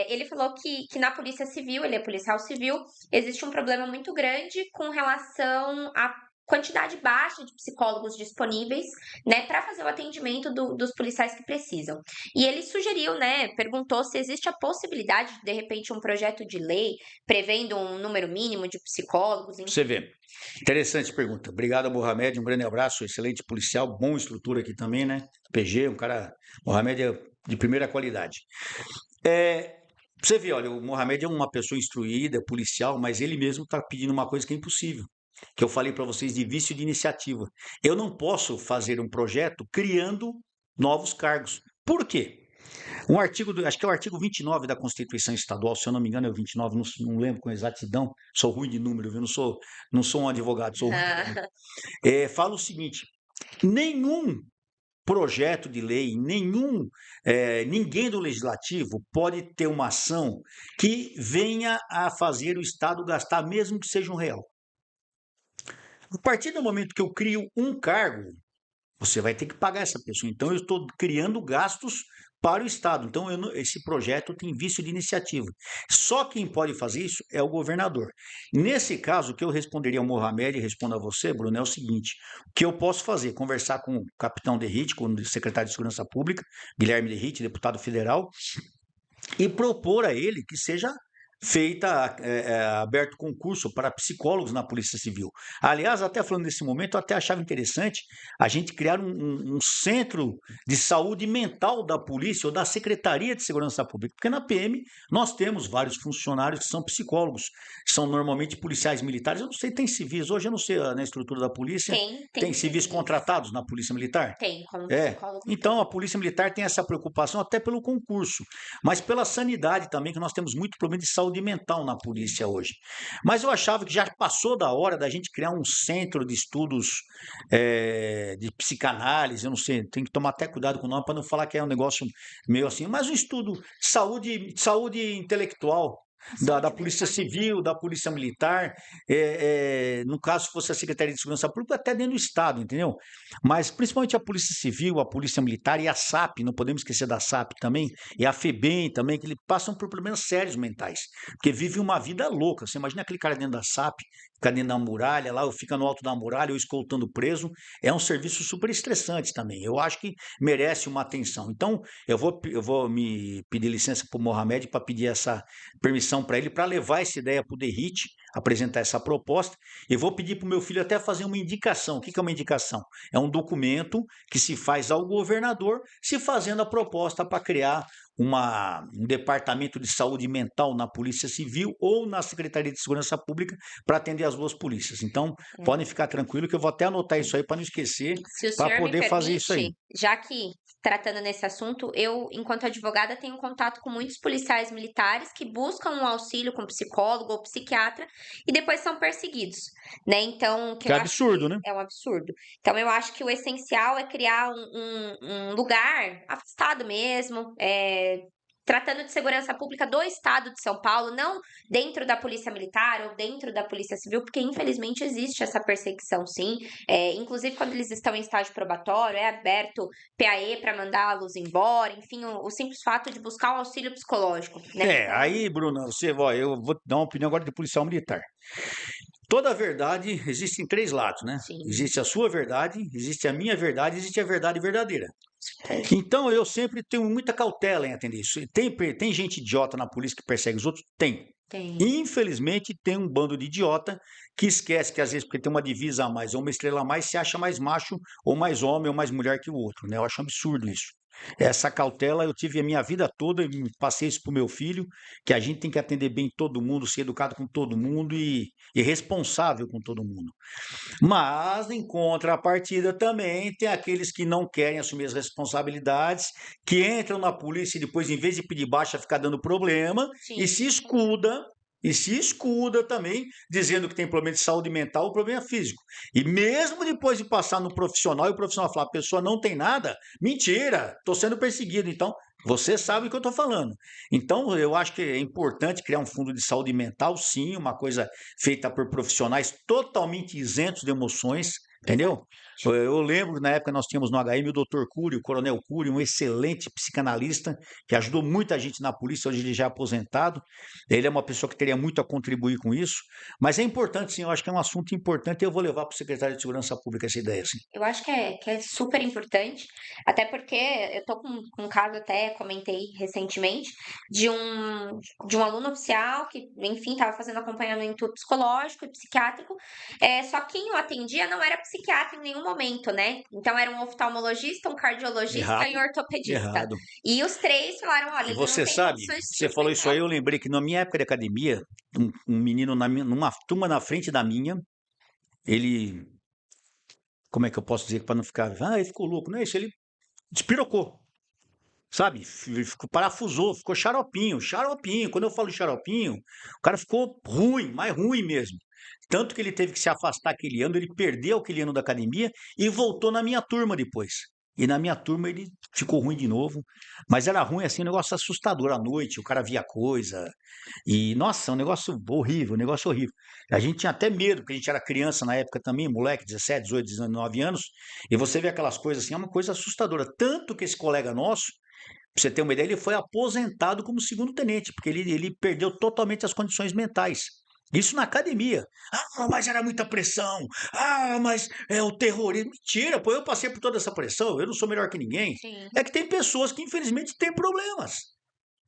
Ele falou que na Polícia Civil, ele é policial civil, existe um problema muito grande com relação à quantidade baixa de psicólogos disponíveis, né, para fazer o atendimento dos policiais que precisam. E ele sugeriu, né, perguntou se existe a possibilidade de repente, um projeto de lei prevendo um número mínimo de psicólogos, Você enfim. vê. Interessante pergunta. Obrigado, Mohamed. Um grande abraço. Excelente policial. Bom estrutura aqui também, né? PG, um cara. Mohamed é de primeira qualidade. Você vê, olha, o Mohamed é uma pessoa instruída, é policial, mas ele mesmo está pedindo uma coisa que é impossível. Que eu falei para vocês de vício de iniciativa. Eu não posso fazer um projeto criando novos cargos. Por quê? Acho que é o artigo 29 da Constituição Estadual, se eu não me engano é o 29, não lembro com exatidão, sou ruim de número, viu? Não sou um advogado, sou ruim de número. Fala o seguinte: nenhum projeto de lei, ninguém do legislativo pode ter uma ação que venha a fazer o Estado gastar, mesmo que seja R$ 1. A partir do momento que eu crio um cargo, você vai ter que pagar essa pessoa. Então, eu estou criando gastos para o Estado. Então, esse projeto tem vício de iniciativa. Só quem pode fazer isso é o governador. Nesse caso, o que eu responderia ao Mohamed e respondo a você, Bruno, é o seguinte: o que eu posso fazer? Conversar com o capitão Derrite, com o secretário de Segurança Pública, Guilherme Derrite, deputado federal, e propor a ele que seja aberto concurso para psicólogos na Polícia Civil. Aliás, até falando nesse momento, eu até achava interessante a gente criar um centro de saúde mental da polícia ou da Secretaria de Segurança Pública, porque na PM nós temos vários funcionários que são psicólogos, são normalmente policiais militares, eu não sei, tem civis, hoje eu não sei na estrutura da polícia, tem civis contratados na Polícia Militar? Tem, como É, psicólogo. então a Polícia Militar tem essa preocupação até pelo concurso, mas pela sanidade também, que nós temos muito problema de saúde mental na polícia hoje. Mas eu achava que já passou da hora da gente criar um centro de estudos de psicanálise, eu não sei, tem que tomar até cuidado com o nome para não falar que é um negócio meio assim, mas um estudo de saúde intelectual. Da Polícia Civil, da Polícia Militar, no caso, se fosse a Secretaria de Segurança Pública, até dentro do Estado, entendeu? Mas principalmente a Polícia Civil, a Polícia Militar e a SAP, não podemos esquecer da SAP também, e a FEBEM também, que eles passam por problemas sérios mentais, porque vivem uma vida louca. Você imagina aquele cara dentro da SAP, fica dentro da muralha lá, ou fica no alto da muralha, ou escoltando preso, é um serviço super estressante também. Eu acho que merece uma atenção. Então, eu vou me pedir licença para o Mohamed para pedir essa permissão para ele, para levar essa ideia para o Derrite, apresentar essa proposta, e vou pedir para o meu filho até fazer uma indicação. O que é uma indicação? É um documento que se faz ao governador, se fazendo a proposta para criar um departamento de saúde mental na Polícia Civil ou na Secretaria de Segurança Pública para atender as duas polícias. Então, podem ficar tranquilos que eu vou até anotar isso aí para não esquecer, Se o para senhor me poder fazer isso aí. permite, já que tratando nesse assunto, eu, enquanto advogada, tenho contato com muitos policiais militares que buscam um auxílio com psicólogo ou psiquiatra e depois são perseguidos, né? Então, Que é absurdo, né? é um absurdo. Então, eu acho que o essencial é criar um lugar afastado mesmo, tratando de segurança pública do estado de São Paulo, não dentro da Polícia Militar ou dentro da Polícia Civil, porque infelizmente existe essa perseguição, sim. Inclusive, quando eles estão em estágio probatório, é aberto PAE para mandá-los embora, enfim, o simples fato de buscar um auxílio psicológico, né? Então, Aí, Bruna, eu vou dar uma opinião agora de policial militar. Toda verdade existe em três lados, né? sim. Existe a sua verdade, existe a minha verdade, existe a verdade verdadeira. Então eu sempre tenho muita cautela em atender isso. Tem gente idiota na polícia que persegue os outros? Tem. Infelizmente, tem um bando de idiota que esquece que às vezes porque tem uma divisa a mais ou uma estrela a mais, se acha mais macho ou mais homem ou mais mulher que o outro, né? Eu acho um absurdo isso. Essa cautela eu tive a minha vida toda e passei isso pro meu filho, que a gente tem que atender bem todo mundo, ser educado com todo mundo e responsável com todo mundo. Mas, em contrapartida, também tem aqueles que não querem assumir as responsabilidades, que entram na polícia e depois, em vez de pedir baixa, ficar dando problema e se escuda. E se escuda também, dizendo que tem problema de saúde mental ou problema físico. E mesmo depois de passar no profissional e o profissional falar, a pessoa não tem nada, mentira, estou sendo perseguido. Então, você sabe o que eu estou falando. Então, eu acho que é importante criar um fundo de saúde mental, sim, uma coisa feita por profissionais totalmente isentos de emoções, entendeu? Eu lembro que na época nós tínhamos no HM o Dr. Cury, o Coronel Cury, um excelente psicanalista que ajudou muita gente na polícia, hoje ele já é aposentado. Ele é uma pessoa que teria muito a contribuir com isso, mas é importante sim, eu acho que é um assunto importante e eu vou levar para o secretário de Segurança Pública essa ideia, sim. Eu acho que é super importante, até porque eu tô com um caso, até comentei recentemente, de um aluno oficial que, enfim, estava fazendo acompanhamento psicológico e psiquiátrico, só quem o atendia não era psiquiatra em nenhum momento, né? Então era um oftalmologista, um cardiologista e um ortopedista. Errado. E os três falaram, olha, E ele não você tem sabe, condições de você falou isso aí, eu lembrei que na minha época de academia, um menino numa turma na frente da minha, ele, como é que eu posso dizer para não ficar, ele ficou louco, não é isso, ele despirocou. sabe? Parafusou, ficou xaropinho, xaropinho. Quando eu falo xaropinho, o cara ficou ruim, mais ruim mesmo. Tanto que ele teve que se afastar aquele ano, ele perdeu aquele ano da academia e voltou na minha turma depois. E na minha turma ele ficou ruim de novo, mas era ruim assim, um negócio assustador à noite, o cara via coisa. E nossa, um negócio horrível, um negócio horrível. A gente tinha até medo, porque a gente era criança na época também, moleque, 17, 18, 19 anos, e você vê aquelas coisas assim, é uma coisa assustadora. Tanto que esse colega nosso, pra você ter uma ideia, ele foi aposentado como segundo tenente, porque ele perdeu totalmente as condições mentais. Isso na academia. Ah, mas era muita pressão. Ah, mas é o terrorismo. Mentira, pô, eu passei por toda essa pressão, eu não sou melhor que ninguém. Sim. É que tem pessoas que infelizmente têm problemas.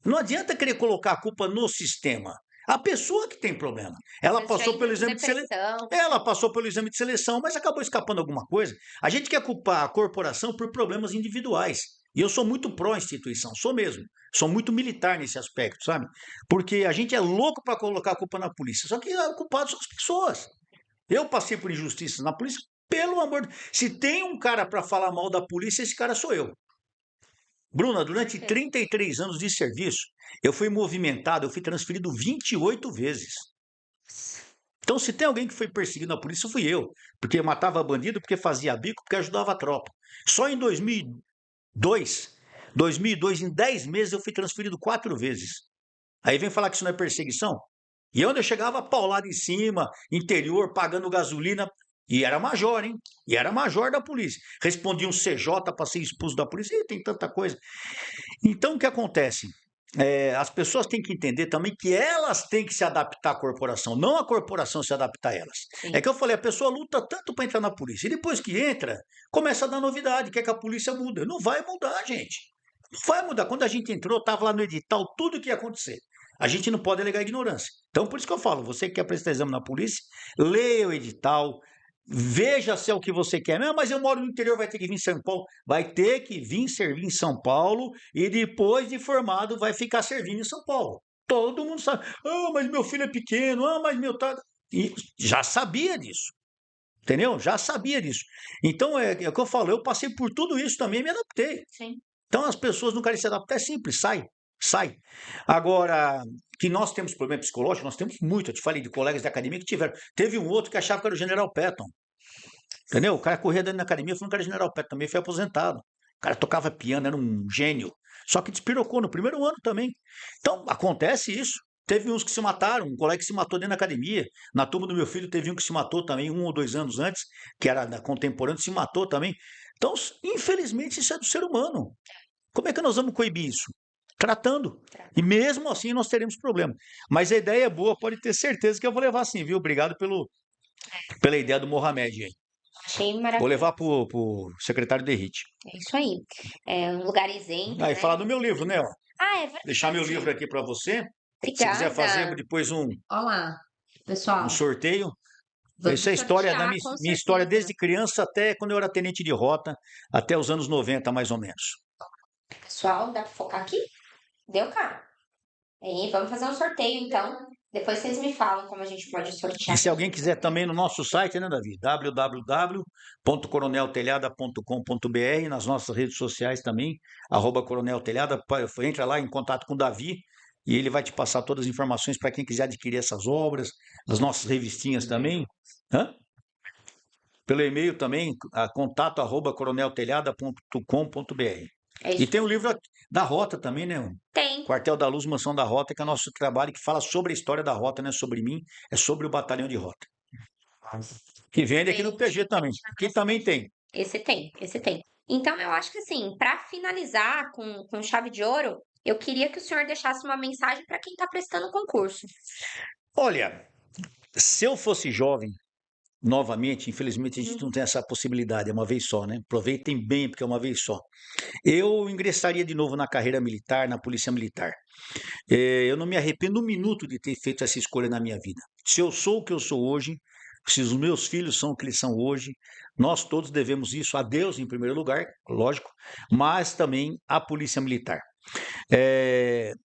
Não adianta querer colocar a culpa no sistema. A pessoa que tem problema. Às Ela vezes já passou entra pelo com exame de seleção. depressão. Ela passou pelo exame de seleção, mas acabou escapando alguma coisa. A gente quer culpar a corporação por problemas individuais. E eu sou muito pró-instituição, sou mesmo. Sou muito militar nesse aspecto, sabe? Porque a gente é louco para colocar a culpa na polícia. Só que o culpado são as pessoas. Eu passei por injustiças na polícia, pelo amor de... Se tem um cara para falar mal da polícia, esse cara sou eu. Bruna, durante Certeza. 33 anos de serviço, eu fui movimentado, eu fui transferido 28 vezes. Então, se tem alguém que foi perseguido na polícia, fui eu. Porque matava bandido, porque fazia bico, porque ajudava a tropa. Só em 2002, em 10 meses, eu fui transferido 4 vezes. Aí vem falar que isso não é perseguição? E onde eu chegava, paulado em cima, interior, pagando gasolina. E era major, hein? E era major da polícia. Respondi um CJ para ser expulso da polícia. E tem tanta coisa. Então, o que acontece? As pessoas têm que entender também que elas têm que se adaptar à corporação, não a corporação se adaptar a elas. É Sim. que eu falei, a pessoa luta tanto para entrar na polícia, e depois que entra, começa a dar novidade, quer que a polícia mude. Não vai mudar, gente. Não vai mudar. Quando a gente entrou, estava lá no edital tudo o que ia acontecer. A gente não pode alegar ignorância. Então, por isso que eu falo, você que quer prestar exame na polícia, leia o edital, veja se é o que você quer. Não, mas eu moro no interior, vai ter que vir em São Paulo. Vai ter que vir servir em São Paulo e depois de formado vai ficar servindo em São Paulo. Todo mundo sabe. Ah, mas meu filho é pequeno. Ah, mas meu tá. E já sabia disso. Entendeu? Já sabia disso. Então é o que eu falo, eu passei por tudo isso também e me adaptei. Sim. Então as pessoas não querem se adaptar, é simples, sai, sai. Agora, que nós temos problema psicológico, nós temos muito. Eu te falei de colegas da academia que tiveram. Teve um outro que achava que era o General Patton. Entendeu? O cara corria dentro da academia, falando que era General Patton, também foi aposentado. O cara tocava piano, era um gênio. Só que despirocou no primeiro ano também. Então, acontece isso. Teve uns que se mataram, um colega que se matou dentro da academia. Na turma do meu filho teve um que se matou também, 1 ou 2 anos antes, que era da contemporânea, se matou também. Então, infelizmente, isso é do ser humano. Como é que nós vamos coibir isso? Tratando. E mesmo assim nós teremos problema. Mas a ideia é boa, pode ter certeza que eu vou levar sim, viu? Obrigado pela ideia do Mohamed aí. Achei Vou maravilhoso. levar pro secretário Derrite. É isso aí. É um lugar isento, Ah, e né? falar do meu livro, né? Ó. Ah, é Deixar meu verdade. livro aqui para você. Se quiser fazer Obrigada. depois um Olha lá, um pessoal. sorteio. Isso Vamos é a história da sortear, com minha história certeza. desde criança até quando eu era tenente de rota, até os anos 90, mais ou menos. Pessoal, dá pra focar aqui? Deu, cara? Aí, vamos fazer um sorteio, então. Depois vocês me falam como a gente pode E sortear. se alguém quiser também no nosso site, né, Davi? www.coroneltelhada.com.br, nas nossas redes sociais também, @coroneltelhada, entra lá em contato com o Davi e ele vai te passar todas as informações para quem quiser adquirir essas obras, as nossas revistinhas também. Hã? Pelo e-mail também, contato@coroneltelhada.com.br. É E isso tem o aí. livro da Rota também, né? Tem. Quartel da Luz, Mansão da Rota, que é o nosso trabalho que fala sobre a história da Rota, não é sobre mim, é sobre o batalhão de Rota. Que vende aqui no PG também. Aqui também tem. Esse tem, esse tem. Então, eu acho que assim, para finalizar com chave de ouro, eu queria que o senhor deixasse uma mensagem para quem está prestando o concurso. Olha, se eu fosse jovem, novamente, infelizmente a gente não Uhum. tem essa possibilidade, é uma vez só, né? Aproveitem bem, porque é uma vez só. Eu ingressaria de novo na carreira militar, na Polícia Militar. Eu não me arrependo um minuto de ter feito essa escolha na minha vida. Se eu sou o que eu sou hoje, se os meus filhos são o que eles são hoje, nós todos devemos isso a Deus em primeiro lugar, lógico, mas também à Polícia Militar.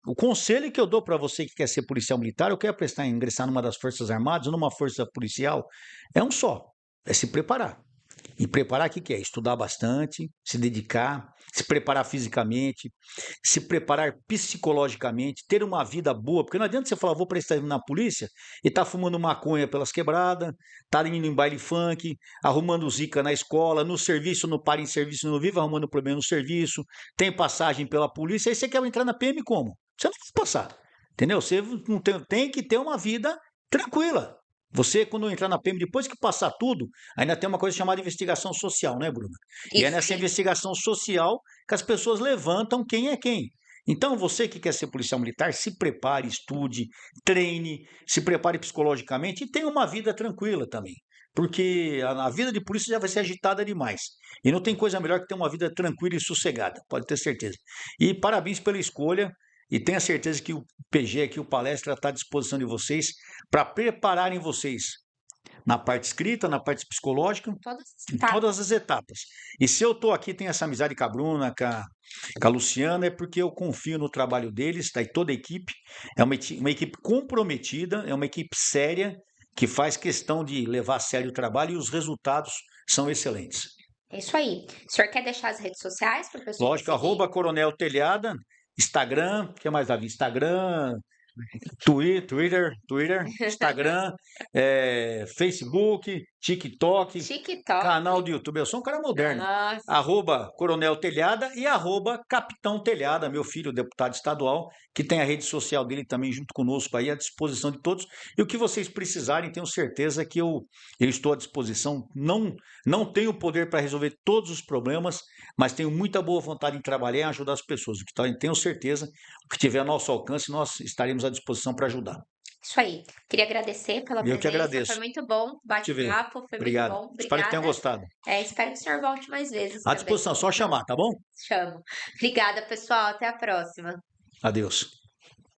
O conselho que eu dou para você que quer ser policial militar, ou quer prestar ingressar numa das Forças Armadas, ou numa força policial, é um só: é se preparar. E preparar, o que que é? Estudar bastante, se dedicar, se preparar fisicamente, se preparar psicologicamente, ter uma vida boa, porque não adianta você falar, vou prestar na polícia e tá fumando maconha pelas quebradas, tá indo em baile funk, arrumando zica na escola, no serviço, não para em serviço, não vive arrumando problema no serviço, tem passagem pela polícia, aí você quer entrar na PM como? Você não vai passar, entendeu? Você não tem que ter uma vida tranquila. Você, quando entrar na PM, depois que passar tudo, ainda tem uma coisa chamada investigação social, né, Bruna? E é Isso, nessa investigação social que as pessoas levantam quem é quem. Então, você que quer ser policial militar, se prepare, estude, treine, se prepare psicologicamente e tenha uma vida tranquila também. Porque a vida de polícia já vai ser agitada demais. E não tem coisa melhor que ter uma vida tranquila e sossegada, pode ter certeza. E parabéns pela escolha. E tenha certeza que o PG aqui, o palestra, está à disposição de vocês para prepararem vocês na parte escrita, na parte psicológica, todas as em etapas. todas as etapas. E se eu estou aqui, tenho essa amizade com a Bruna, com a Luciana, é porque eu confio no trabalho deles, tá? E toda a equipe. É uma equipe comprometida, é uma equipe séria, que faz questão de levar a sério o trabalho e os resultados são excelentes. É isso aí. O senhor quer deixar as redes sociais para o pessoal Lógico, seguir? @Coronel Telhada, Instagram, o que mais, Davi? Instagram, Twitter, Instagram, Facebook, TikTok, TikTok. canal do YouTube. Eu sou um cara moderno. Nossa, @Coronel Telhada e @Capitão Telhada, meu filho, deputado estadual, que tem a rede social dele também junto conosco aí, à disposição de todos. E o que vocês precisarem, tenho certeza que eu estou à disposição. Não tenho poder para resolver todos os problemas, mas tenho muita boa vontade em trabalhar e ajudar as pessoas. Tenho certeza, o que tiver a nosso alcance, nós estaremos à disposição para ajudar. isso aí. Queria agradecer pela Eu que presença. Foi agradeço. muito bom o Te ver. bate-papo, foi muito Obrigado. bom. Espero que tenham Obrigada. gostado. Espero que o senhor volte mais vezes À também. disposição, só chamar, tá bom? Chamo. Obrigada, pessoal. Até a próxima. Adeus.